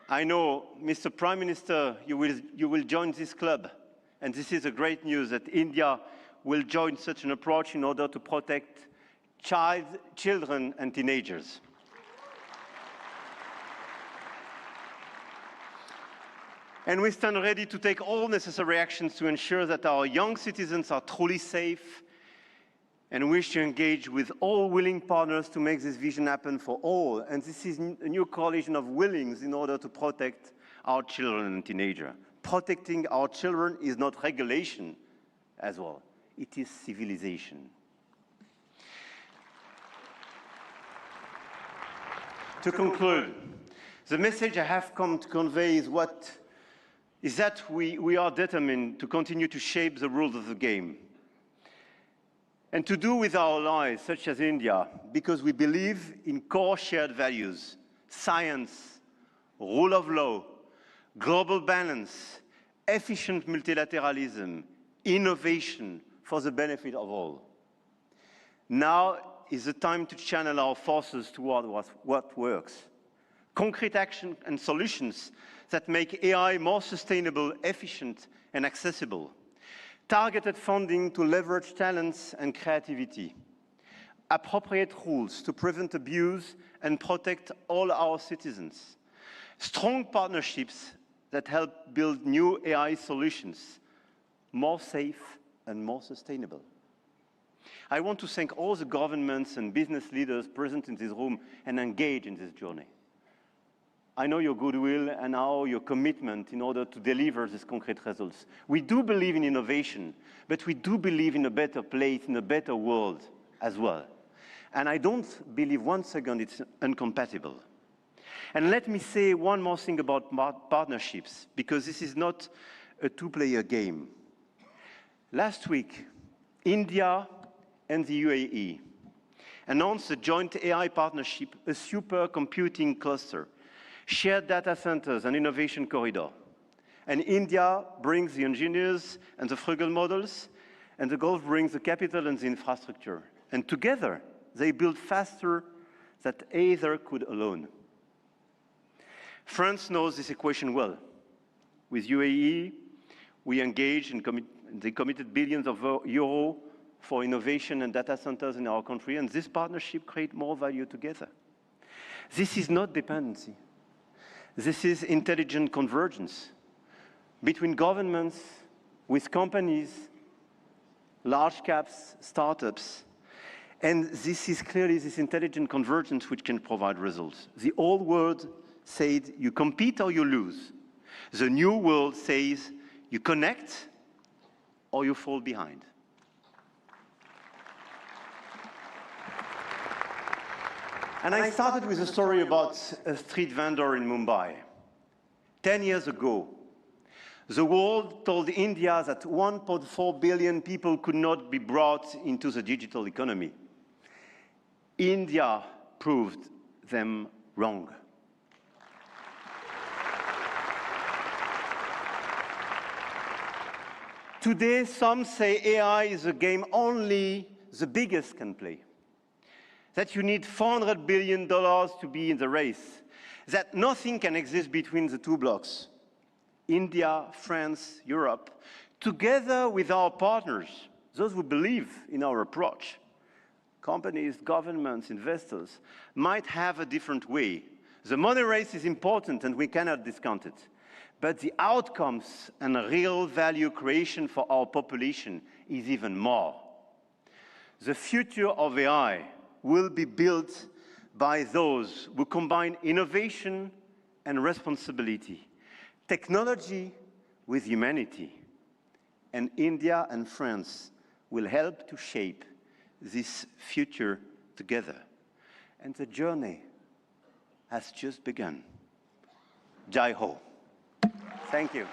I know, Mr. Prime Minister, you will join this club. And this is a great news that India will join such an approach in order to protect children and teenagers. And we stand ready to take all necessary actions to ensure that our young citizens are truly safe, and wish to engage with all willing partners to make this vision happen for all. And this is a new coalition of willings in order to protect our children and teenagers. Protecting our children is not regulation as well. It is civilization. To conclude, the message I have come to convey is that we are determined to continue to shape the rules of the game. and to do with our allies, such as India, because we believe in core shared values: science, rule of law, global balance, efficient multilateralism, innovation for the benefit of all. Now is the time to channel our forces toward what works. Concrete action and solutions that make AI more sustainable, efficient, and accessible. Targeted funding to leverage talents and creativity. Appropriate rules to prevent abuse and protect all our citizens. Strong partnerships that help build new AI solutions, more safe and more sustainable. I want to thank all the governments and business leaders present in this room and engaged in this journey. I know your goodwill and your commitment in order to deliver these concrete results. We do believe in innovation, but we do believe in a better place, in a better world as well. And I don't believe one second it's incompatible. And let me say one more thing about partnerships, because this is not a two-player game. Last week, India and the UAE announced a joint AI partnership, a supercomputing cluster, shared data centers and innovation corridor. And India brings the engineers and the frugal models, and the Gulf brings the capital and the infrastructure. And together, they build faster than either could alone. France knows this equation well. With UAE, we engaged and they committed billions of euros for innovation and data centers in our country, and this partnership creates more value together. This is not dependency. This is intelligent convergence between governments, with companies, large caps, startups, and this is clearly this intelligent convergence which can provide results. The old world said you compete or you lose. The new world says you connect or you fall behind. And I started with a story about a street vendor in Mumbai. 10 years ago, the world told India that 1.4 billion people could not be brought into the digital economy. India proved them wrong. Today, some say AI is a game only the biggest can play. That you need $400 billion to be in the race, that nothing can exist between the two blocks, India, France, Europe, together with our partners, those who believe in our approach. Companies, governments, investors might have a different way. The money race is important and we cannot discount it. But the outcomes and real value creation for our population is even more. The future of AI will be built by those who combine innovation and responsibility, technology with humanity. And India and France will help to shape this future together. And the journey has just begun. Jai Ho. Thank you.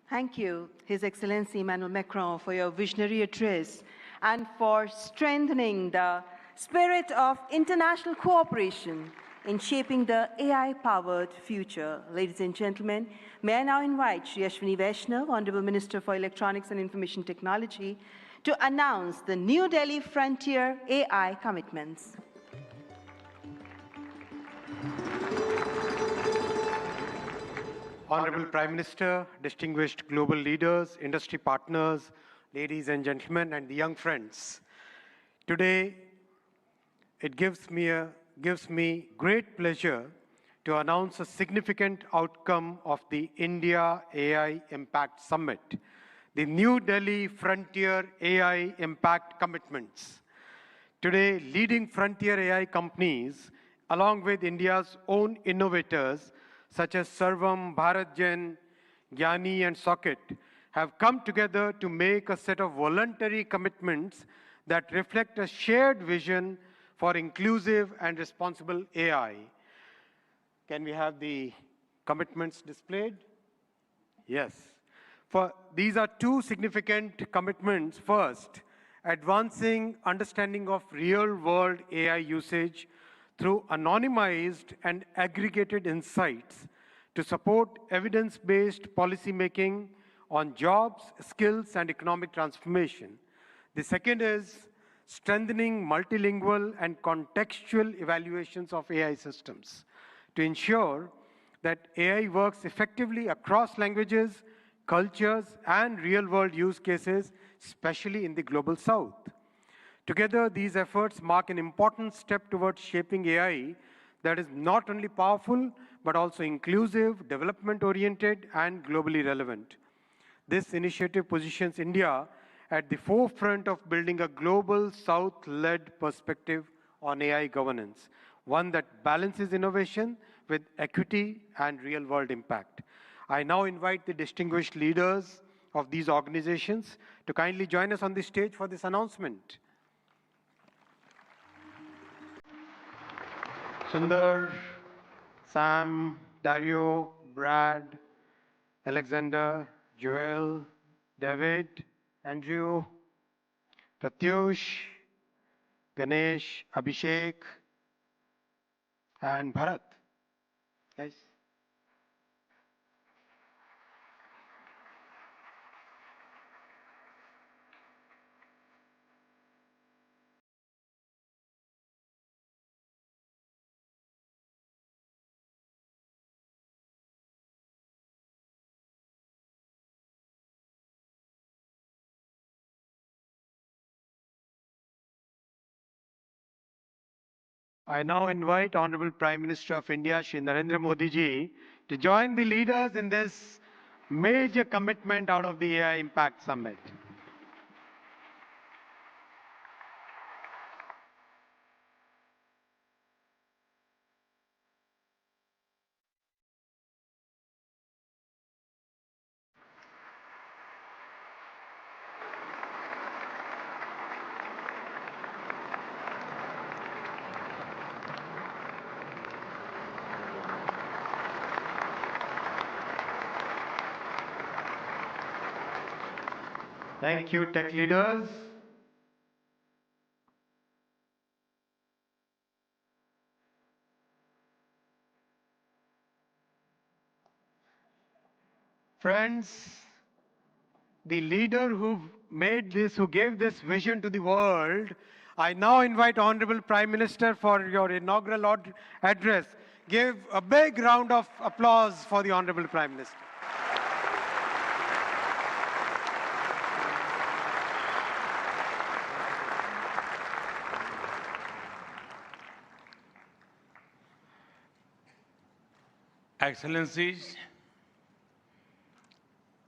Thank you, His Excellency Emmanuel Macron, for your visionary address and for strengthening the spirit of international cooperation in shaping the AI-powered future. Ladies and gentlemen, may I now invite Shri Ashwini Vaishnav, Honorable Minister for Electronics and Information Technology, to announce the New Delhi Frontier AI commitments. Honorable Prime Minister, distinguished global leaders, industry partners, ladies and gentlemen, and the young friends. Today, it gives me great pleasure to announce a significant outcome of the India AI Impact Summit, the New Delhi Frontier AI Impact Commitments. Today, leading frontier AI companies, along with India's own innovators, such as Sarvam, BharatGen, Gyani, and Socket, have come together to make a set of voluntary commitments that reflect a shared vision for inclusive and responsible AI. Can we have the commitments displayed? Yes. These are two significant commitments. First, advancing understanding of real-world AI usage through anonymized and aggregated insights to support evidence-based policymaking on jobs, skills, and economic transformation. The second is strengthening multilingual and contextual evaluations of AI systems to ensure that AI works effectively across languages, cultures, and real-world use cases, especially in the Global South. Together, these efforts mark an important step towards shaping AI that is not only powerful, but also inclusive, development-oriented, and globally relevant. This initiative positions India at the forefront of building a global South-led perspective on AI governance, one that balances innovation with equity and real-world impact. I now invite the distinguished leaders of these organizations to kindly join us on the stage for this announcement. Sundar, Sam, Dario, Brad, Alexander, Joel, David, Andrew, Pratyush, Ganesh, Abhishek, and Bharat. Guys. I now invite Honorable Prime Minister of India, Shri Narendra Modi ji, to join the leaders in this major commitment out of the AI Impact Summit. Thank you, tech leaders. Friends, the leader who made this, who gave this vision to the world, I now invite Honorable Prime Minister for your inaugural address. Give a big round of applause for the Honorable Prime Minister. Excellencies,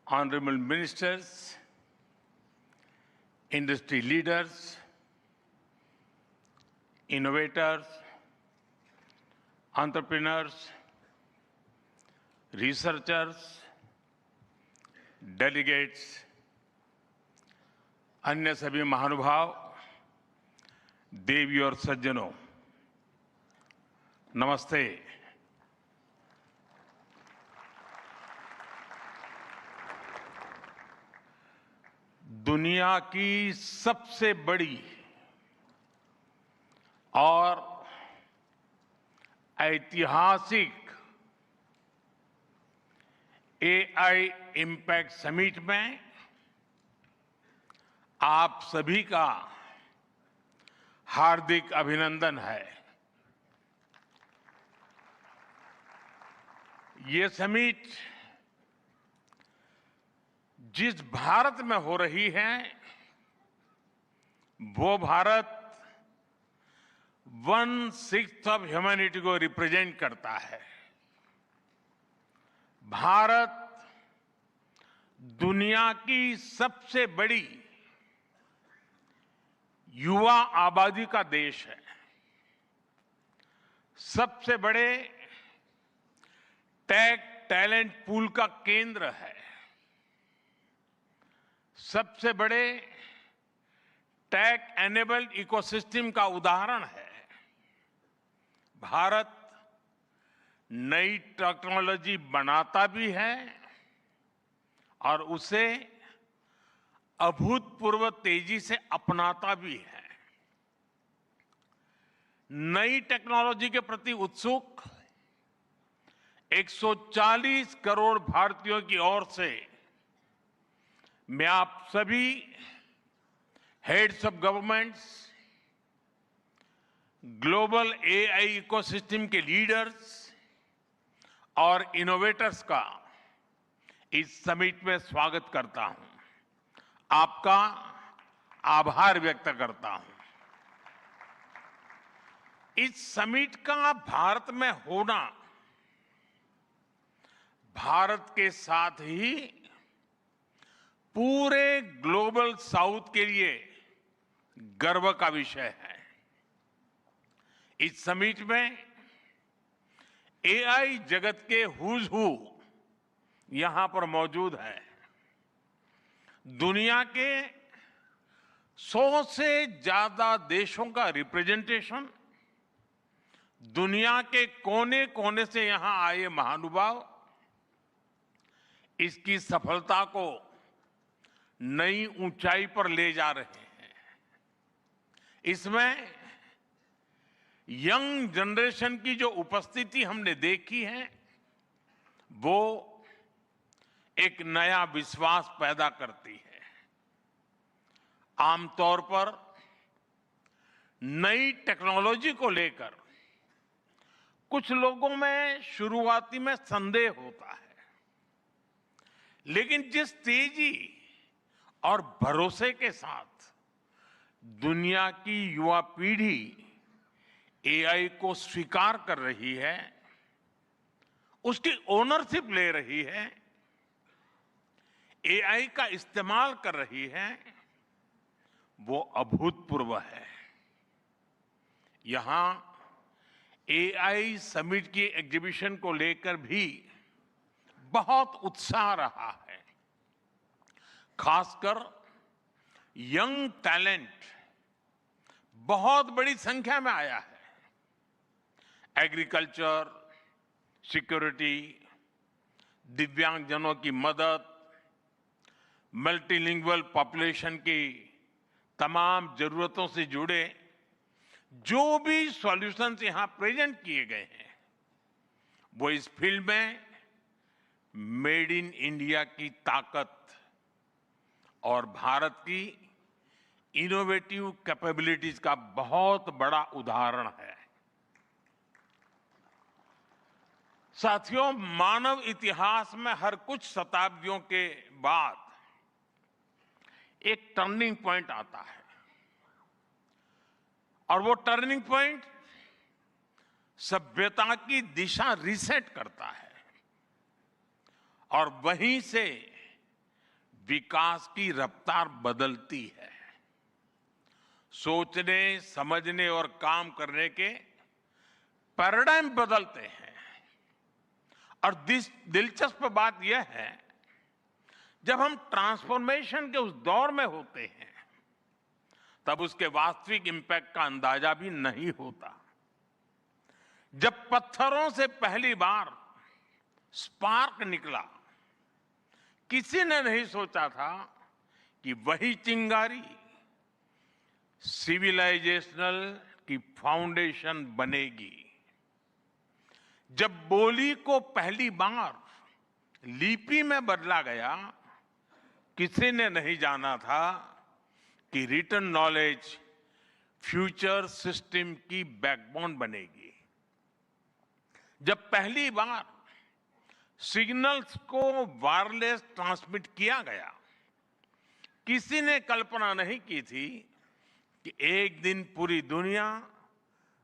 honorable ministers, industry leaders, innovators, entrepreneurs, researchers, delegates, अन्य सभी महानुभाव, देवी और सज्जनों, नमस्ते। दुनिया की सबसे बड़ी और ऐतिहासिक एआई इम्पैक्ट समिट में आप सभी का हार्दिक अभिनंदन है। ये समिट जिस भारत में हो रही है, वो भारत 1/6 ऑफ ह्यूमैनिटी को रिप्रेजेंट करता है। भारत दुनिया की सबसे बड़ी युवा आबादी का देश है, सबसे बड़े टेक टैलेंट पूल का केंद्र है, सबसे बड़े टेक एनेबल्ड इकोसिस्टम का उदाहरण है। भारत नई टेक्नोलॉजी बनाता भी है और उसे अभूतपूर्व तेजी से अपनाता भी है। नई टेक्नोलॉजी के प्रति उत्सुक 140 करोड़ भारतीयों की ओर से मैं आप सभी heads of governments, global AI ecosystem के लीडर्स और इनोवेटर्स का इस समिट में स्वागत करता हूं, आपका आभार व्यक्त करता हूं। इस समिट का भारत में होना भारत के साथ ही पूरे ग्लोबल साउथ के लिए गर्व का विषय है। इस समिट में एआई जगत के हुज हू यहां पर मौजूद है। दुनिया के 100 से ज्यादा देशों का रिप्रेजेंटेशन, दुनिया के कोने कोने से यहां आए महानुभाव इसकी सफलता को नई ऊंचाई पर ले जा रहे हैं। इसमें यंग जनरेशन की जो उपस्थिति हमने देखी है वो एक नया विश्वास पैदा करती है। आमतौर पर नई टेक्नोलॉजी को लेकर कुछ लोगों में शुरुआती में संदेह होता है, लेकिन जिस तेजी और भरोसे के साथ दुनिया की युवा पीढ़ी एआई को स्वीकार कर रही है, उसकी ओनरशिप ले रही है, एआई का इस्तेमाल कर रही है, वो अभूतपूर्व है। यहां एआई समिट की एग्जीबिशन को लेकर भी बहुत उत्साह रहा है। खासकर यंग टैलेंट बहुत बड़ी संख्या में आया है। एग्रीकल्चर, सिक्योरिटी, दिव्यांगजनों की मदद, मल्टीलिंगुअल पॉपुलेशन की तमाम जरूरतों से जुड़े जो भी सॉल्यूशंस यहां प्रेजेंट किए गए हैं वो इस फील्ड में मेड इन इंडिया की ताकत और भारत की इनोवेटिव कैपेबिलिटीज का बहुत बड़ा उदाहरण है। साथियों, मानव इतिहास में हर कुछ शताब्दियों के बाद एक टर्निंग पॉइंट आता है और वो टर्निंग पॉइंट सभ्यता की दिशा रीसेट करता है और वहीं से विकास की रफ्तार बदलती है। सोचने, समझने और काम करने के पैराडाइम बदलते हैं। और दिलचस्प बात यह है, जब हम ट्रांसफॉर्मेशन के उस दौर में होते हैं तब उसके वास्तविक इंपैक्ट का अंदाजा भी नहीं होता। जब पत्थरों से पहली बार स्पार्क निकला, किसी ने नहीं सोचा था कि वही चिंगारी सिविलाइजेशनल की फाउंडेशन बनेगी। जब बोली को पहली बार लिपि में बदला गया, किसी ने नहीं जाना था कि रिटन नॉलेज फ्यूचर सिस्टम की बैकबोन बनेगी। जब पहली बार सिग्नल्स को वायरलेस ट्रांसमिट किया गया, किसी ने कल्पना नहीं की थी कि एक दिन पूरी दुनिया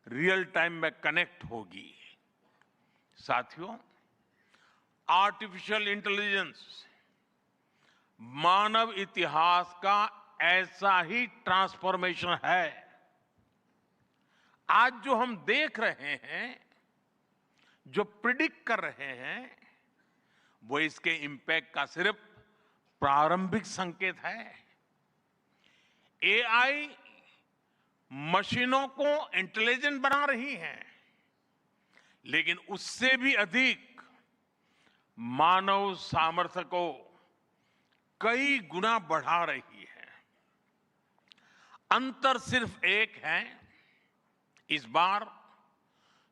रियल टाइम में कनेक्ट होगी। साथियों, आर्टिफिशियल इंटेलिजेंस मानव इतिहास का ऐसा ही ट्रांसफॉर्मेशन है। आज जो हम देख रहे हैं, जो प्रिडिक्ट कर रहे हैं, वो इसके इंपैक्ट का सिर्फ प्रारंभिक संकेत है। एआई मशीनों को इंटेलिजेंट बना रही है, लेकिन उससे भी अधिक मानव सामर्थ्य को कई गुना बढ़ा रही है। अंतर सिर्फ एक है, इस बार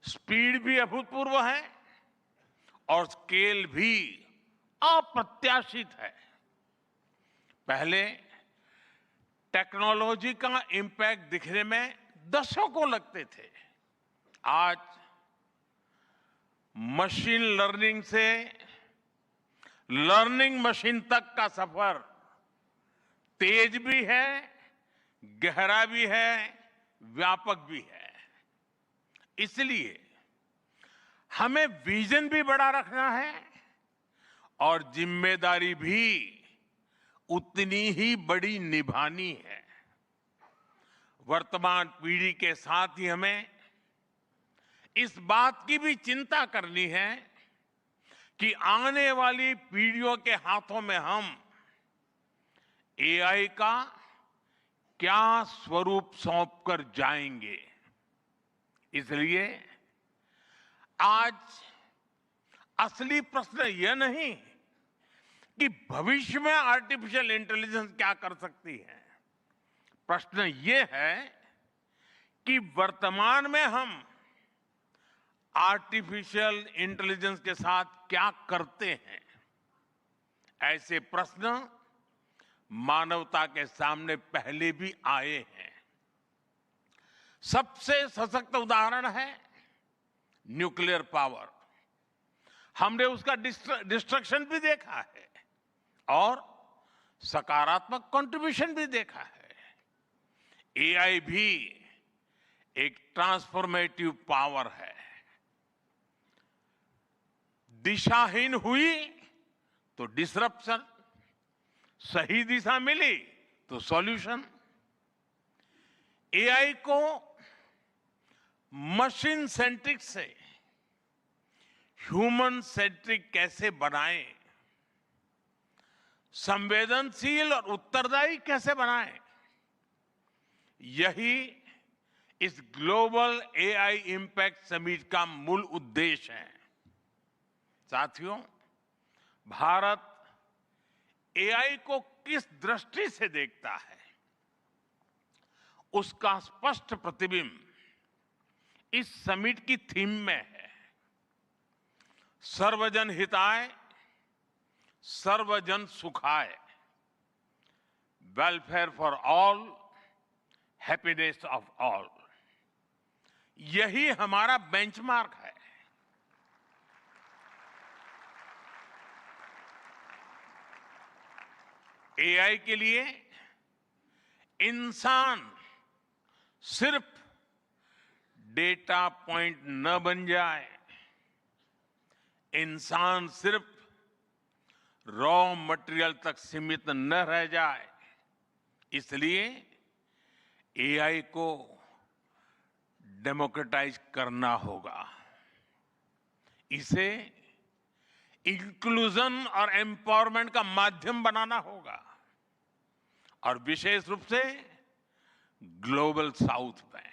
स्पीड भी अभूतपूर्व है और स्केल भी अप्रत्याशित है। पहले टेक्नोलॉजी का इंपैक्ट दिखने में दशकों लगते थे। आज मशीन लर्निंग से लर्निंग मशीन तक का सफर तेज भी है, गहरा भी है, व्यापक भी है। इसलिए हमें विजन भी बड़ा रखना है और जिम्मेदारी भी उतनी ही बड़ी निभानी है। वर्तमान पीढ़ी के साथ ही हमें इस बात की भी चिंता करनी है कि आने वाली पीढ़ियों के हाथों में हम एआई का क्या स्वरूप सौंप कर जाएंगे। इसलिए आज असली प्रश्न यह नहीं कि भविष्य में आर्टिफिशियल इंटेलिजेंस क्या कर सकती है। प्रश्न यह है कि वर्तमान में हम आर्टिफिशियल इंटेलिजेंस के साथ क्या करते हैं। ऐसे प्रश्न मानवता के सामने पहले भी आए हैं। सबसे सशक्त उदाहरण है न्यूक्लियर पावर। हमने उसका डिस्ट्रक्शन भी देखा है और सकारात्मक कंट्रीब्यूशन भी देखा है। एआई भी एक ट्रांसफॉर्मेटिव पावर है। दिशाहीन हुई तो डिसरप्शन, सही दिशा मिली तो सॉल्यूशन। एआई को मशीन सेंट्रिक से ह्यूमन सेंट्रिक कैसे बनाएं, संवेदनशील और उत्तरदायी कैसे बनाएं, यही इस ग्लोबल एआई इंपैक्ट समिट का मूल उद्देश्य है। साथियों, भारत एआई को किस दृष्टि से देखता है, उसका स्पष्ट प्रतिबिंब इस समिट की थीम में है। सर्वजन हिताय, सर्वजन सुखाय, welfare for all, happiness of all. यही हमारा बेंचमार्क है। एआई के लिए इंसान सिर्फ डेटा पॉइंट न बन जाए, इंसान सिर्फ रॉ मटेरियल तक सीमित न रह जाए। इसलिए एआई को डेमोक्रेटाइज करना होगा, इसे इंक्लूजन और एम्पावरमेंट का माध्यम बनाना होगा और विशेष रूप से ग्लोबल साउथ में।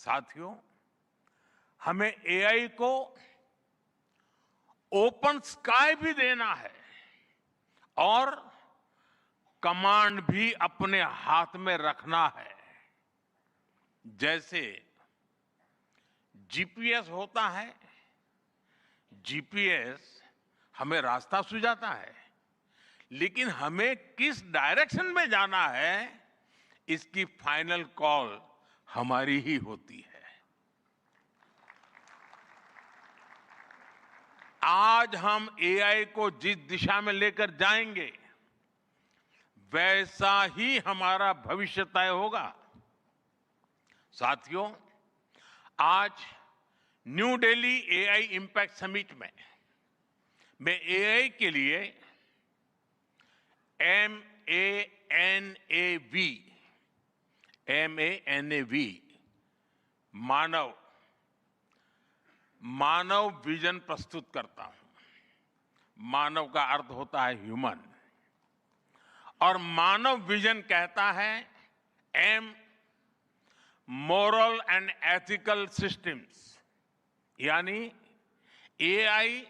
साथियों, हमें एआई को ओपन स्काई भी देना है और कमांड भी अपने हाथ में रखना है। जैसे जीपीएस होता है, जीपीएस हमें रास्ता सुझाता है, लेकिन हमें किस डायरेक्शन में जाना है इसकी फाइनल कॉल हमारी ही होती है। आज हम एआई को जिस दिशा में लेकर जाएंगे वैसा ही हमारा भविष्य तय होगा। साथियों, आज new Delhi AI impact summit में मैं एआई के लिए MANAV मानव विजन प्रस्तुत करता हूं। मानव का अर्थ होता है ह्यूमन, और मानव विजन कहता है M, moral and ethical systems, यानी एआई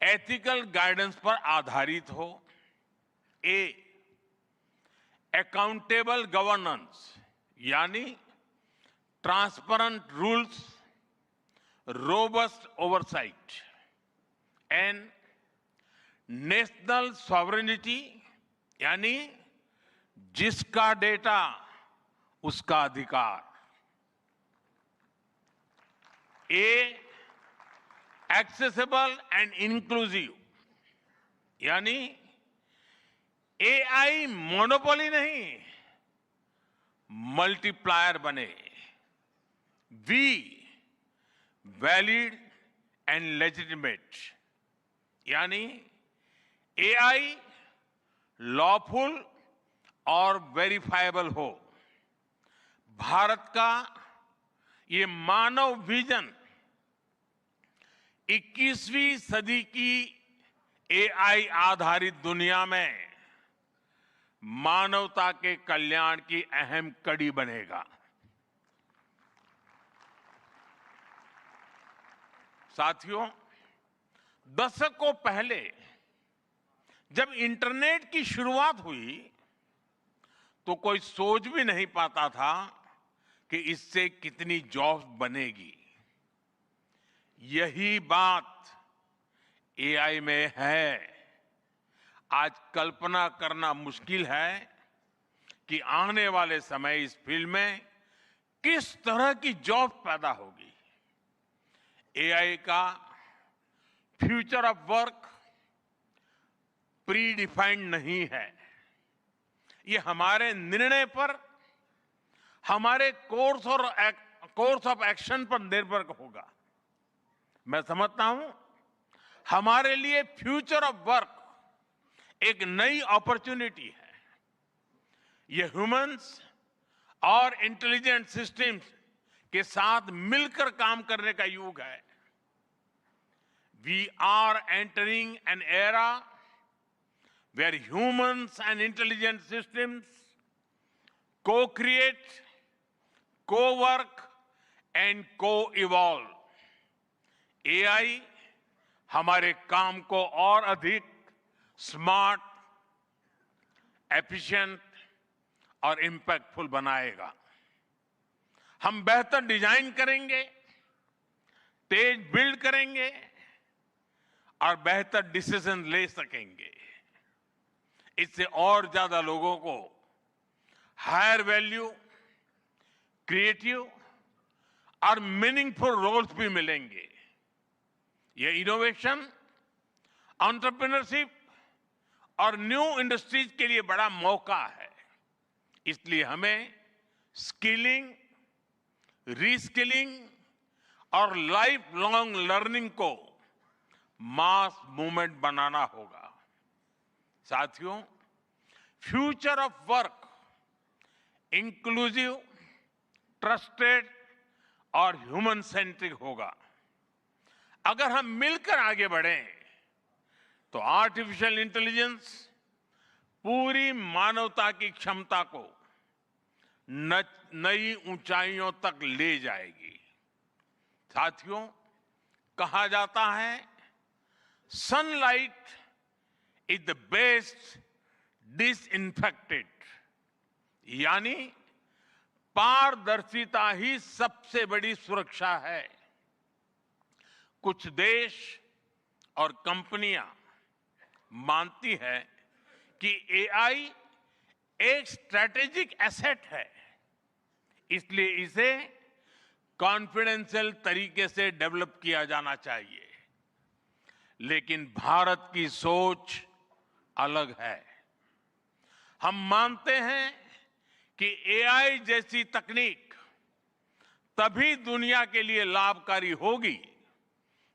एथिकल गाइडेंस पर आधारित हो। ए, अकाउंटेबल गवर्नेंस, यानी transparent rules, robust oversight. N, national sovereignty, यानी जिसका डेटा उसका अधिकार। ए, एक्सेसिबल एंड इंक्लूसिव, यानी एआई मोनोपोली नहीं, मल्टीप्लायर बने। वी, वैलिड एंड लेजिटिमेट, यानी एआई लॉफुल और वेरीफाइबल हो। भारत का ये मानव विजन 21वीं सदी की एआई आधारित दुनिया में मानवता के कल्याण की अहम कड़ी बनेगा। साथियों, दशकों पहले जब इंटरनेट की शुरुआत हुई तो कोई सोच भी नहीं पाता था कि इससे कितनी जॉब्स बनेगी। यही बात एआई में है। आज कल्पना करना मुश्किल है कि आने वाले समय इस फील्ड में किस तरह की जॉब पैदा होगी। एआई का future of work pre defined नहीं है। ये हमारे निर्णय पर, हमारे कोर्स ऑफ एक्शन पर निर्भर होगा। मैं समझता हूं हमारे लिए फ्यूचर ऑफ वर्क एक नई अपॉर्चुनिटी है। ये ह्यूमंस और इंटेलिजेंट सिस्टम्स के साथ मिलकर काम करने का युग है। We are entering an era where humans and intelligent systems co-create, co-work and co-evolve. AI हमारे काम को और अधिक स्मार्ट, एफिशिएंट और इंपैक्टफुल बनाएगा। हम बेहतर डिजाइन करेंगे, तेज बिल्ड करेंगे और बेहतर डिसीजन ले सकेंगे। इससे और ज्यादा लोगों को हायर वैल्यू, क्रिएटिव और मीनिंगफुल रोल्स भी मिलेंगे। ये इनोवेशन, एंटरप्रेन्योरशिप और न्यू इंडस्ट्रीज के लिए बड़ा मौका है। इसलिए हमें स्किलिंग, रीस्किलिंग और लाइफ लॉन्ग लर्निंग को मास मूवमेंट बनाना होगा। साथियों, future of work inclusive, trusted और ह्यूमन सेंट्रिक होगा। अगर हम मिलकर आगे बढ़ें तो आर्टिफिशियल इंटेलिजेंस पूरी मानवता की क्षमता को नई ऊंचाइयों तक ले जाएगी। साथियों, कहा जाता है sunlight is the best disinfectant, यानी पारदर्शिता ही सबसे बड़ी सुरक्षा है। कुछ देश और कंपनियां मानती है कि एआई एक स्ट्रैटेजिक एसेट है, इसलिए इसे कॉन्फिडेंशियल तरीके से डेवलप किया जाना चाहिए। लेकिन भारत की सोच अलग है। हम मानते हैं कि एआई जैसी तकनीक तभी दुनिया के लिए लाभकारी होगी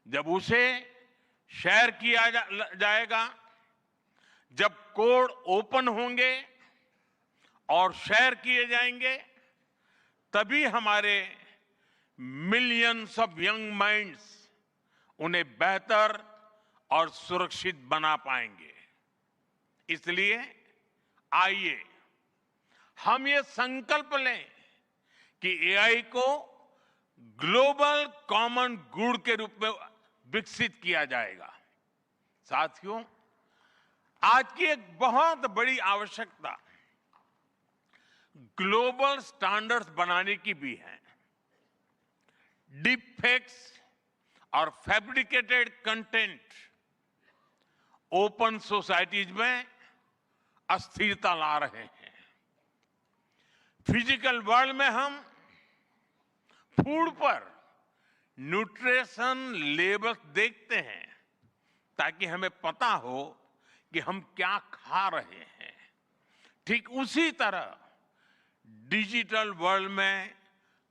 जब उसे शेयर किया जाएगा, जब कोड ओपन होंगे और शेयर किए जाएंगे, तभी हमारे मिलियंस ऑफ यंग माइंड्स उन्हें बेहतर और सुरक्षित बना पाएंगे। इसलिए आइए हम ये संकल्प लें कि एआई को ग्लोबल कॉमन गुड के रूप में विकसित किया जाएगा। साथियों, आज की एक बहुत बड़ी आवश्यकता ग्लोबल स्टैंडर्ड्स बनाने की भी है। डीप फेक्स और फैब्रिकेटेड कंटेंट ओपन सोसाइटीज में अस्थिरता ला रहे हैं। फिजिकल वर्ल्ड में हम फूड पर न्यूट्रिशन लेबल्स देखते हैं ताकि हमें पता हो कि हम क्या खा रहे हैं। ठीक उसी तरह डिजिटल वर्ल्ड में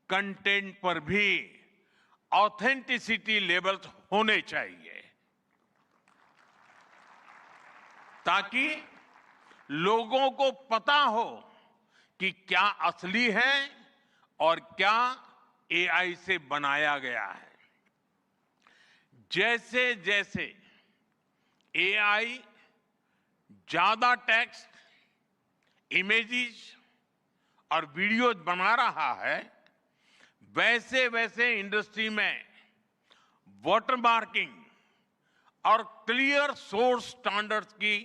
कंटेंट पर भी ऑथेंटिसिटी लेबल्स होने चाहिए ताकि लोगों को पता हो कि क्या असली है और क्या एआई से बनाया गया है। जैसे जैसे एआई ज्यादा टेक्स्ट, इमेजेस और वीडियोज बना रहा है, वैसे वैसे इंडस्ट्री में वाटरमार्किंग और क्लियर सोर्स स्टैंडर्ड्स की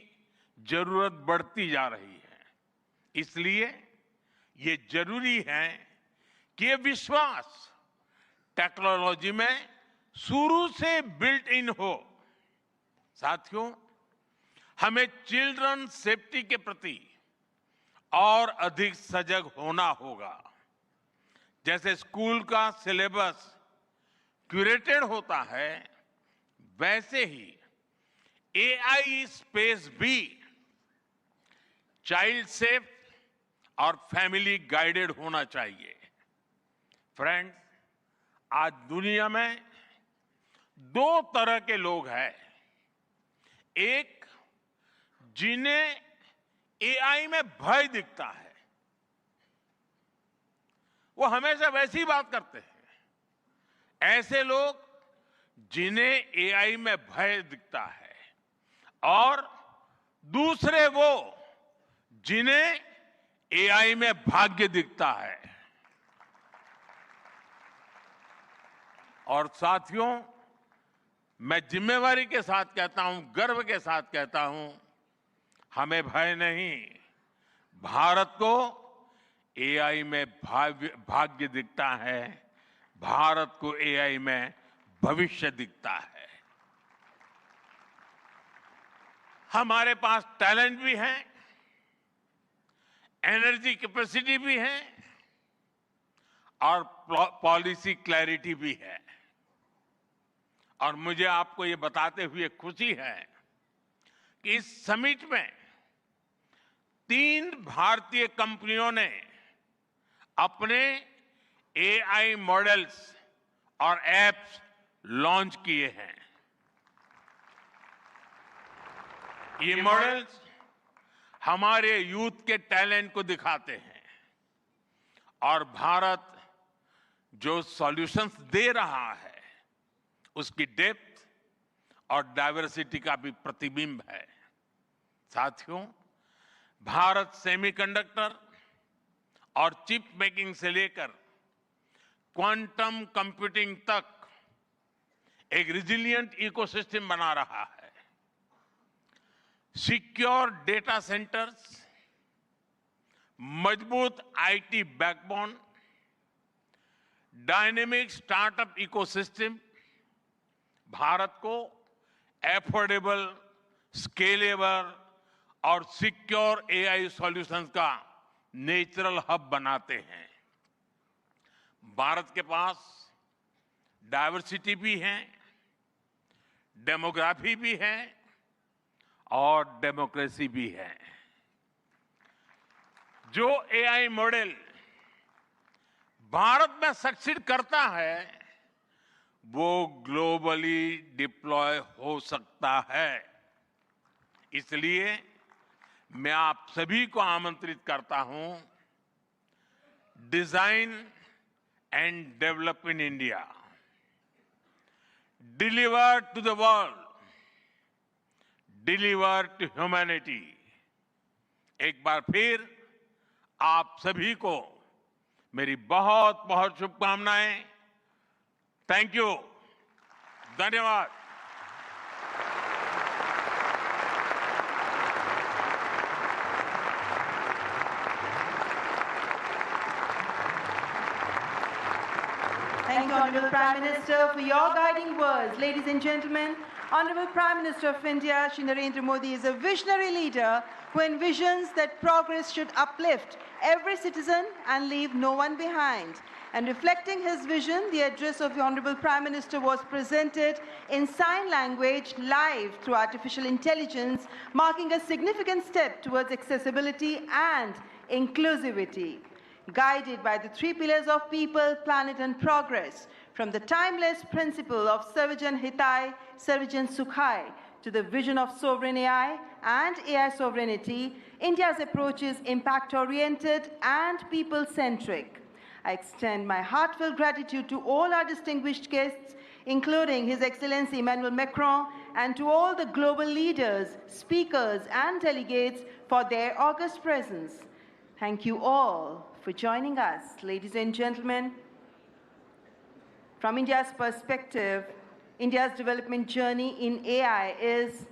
जरूरत बढ़ती जा रही है। इसलिए ये जरूरी है कि ये विश्वास टेक्नोलॉजी में शुरू से बिल्ट इन हो। साथियों, हमें चिल्ड्रन सेफ्टी के प्रति और अधिक सजग होना होगा। जैसे स्कूल का सिलेबस क्यूरेटेड होता है, वैसे ही एआई स्पेस भी चाइल्ड सेफ और फैमिली गाइडेड होना चाहिए। फ्रेंड्स, आज दुनिया में दो तरह के लोग हैं। एक, जिन्हें एआई में भय दिखता है, वो हमेशा वैसी बात करते हैं। ऐसे लोग जिन्हें एआई में भय दिखता है, और दूसरे वो जिन्हें एआई में भाग्य दिखता है। और साथियों, मैं जिम्मेवारी के साथ कहता हूं, गर्व के साथ कहता हूं, हमें भय नहीं, भारत को एआई में भाग्य दिखता है, भारत को एआई में भविष्य दिखता है। हमारे पास टैलेंट भी है, एनर्जी कैपेसिटी भी है और पॉलिसी क्लैरिटी भी है। और मुझे आपको ये बताते हुए खुशी है कि इस समिट में 3 भारतीय कंपनियों ने अपने एआई मॉडल्स और एप्स लॉन्च किए हैं। ये मॉडल्स हमारे यूथ के टैलेंट को दिखाते हैं और भारत जो सॉल्यूशंस दे रहा है उसकी डेप्थ और डाइवर्सिटी का भी प्रतिबिंब है। साथियों, भारत सेमीकंडक्टर और चिप मेकिंग से लेकर क्वांटम कंप्यूटिंग तक एक रिजिलिएंट इकोसिस्टम बना रहा है। सिक्योर डेटा सेंटर्स, मजबूत IT backbone, dynamic startup ecosystem Bharat को एफोर्डेबल, स्केलेबल और सिक्योर एआई सॉल्यूशंस का नेचुरल हब बनाते हैं। भारत के पास डाइवर्सिटी भी है, डेमोग्राफी भी है और डेमोक्रेसी भी है। जो एआई मॉडल भारत में सक्सीड करता है, वो ग्लोबली डिप्लॉय हो सकता है। इसलिए मैं आप सभी को आमंत्रित करता हूं, design and develop in India, deliver to the world, deliver to humanity, एक बार फिर आप सभी को मेरी बहुत बहुत शुभकामनाएं। थैंक यू, धन्यवाद। Thank you, Honorable Prime Minister, for your guiding words. Ladies and gentlemen, Honorable Prime Minister of India, Shri Narendra Modi, is a visionary leader who envisions that progress should uplift every citizen and leave no one behind. And reflecting his vision, the address of the Honorable Prime Minister was presented in sign language live through artificial intelligence, marking a significant step towards accessibility and inclusivity. Guided by the three pillars of people, planet and progress, from the timeless principle of Sarvajan Hitai, Sarvajan Sukhai, to the vision of sovereign AI and AI sovereignty, India's approach is impact-oriented and people-centric. I extend my heartfelt gratitude to all our distinguished guests, including His Excellency Emmanuel Macron, and to all the global leaders, speakers and delegates for their august presence. Thank you all for joining us. Ladies and gentlemen, from India's perspective, India's development journey in AI is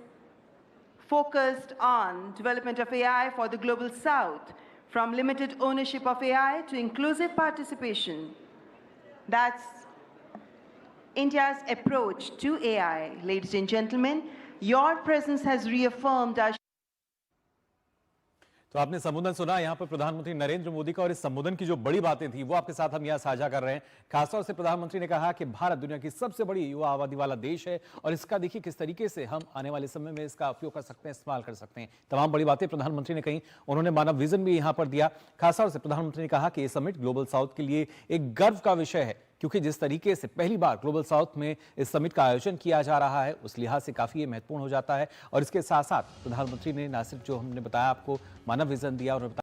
focused on development of AI for the global south, from limited ownership of AI to inclusive participation. That's India's approach to AI. Ladies and gentlemen, your presence has reaffirmed our तो आपने संबोधन सुना यहाँ पर प्रधानमंत्री नरेंद्र मोदी का, और इस संबोधन की जो बड़ी बातें थी वो आपके साथ हम यहाँ साझा कर रहे हैं। खासतौर से प्रधानमंत्री ने कहा कि भारत दुनिया की सबसे बड़ी युवा आबादी वाला देश है और इसका देखिए किस तरीके से हम आने वाले समय में इसका उपयोग कर सकते हैं, इस्तेमाल कर सकते हैं। तमाम बड़ी बातें प्रधानमंत्री ने कही। उन्होंने मानव विजन भी यहाँ पर दिया। खासतौर से प्रधानमंत्री ने कहा कि ये समिट ग्लोबल साउथ के लिए एक गर्व का विषय है, क्योंकि जिस तरीके से पहली बार ग्लोबल साउथ में इस समिट का आयोजन किया जा रहा है उस लिहाज से काफी ये महत्वपूर्ण हो जाता है। और इसके साथ साथ प्रधानमंत्री ने ना सिर्फ जो हमने बताया आपको मानव विजन दिया, और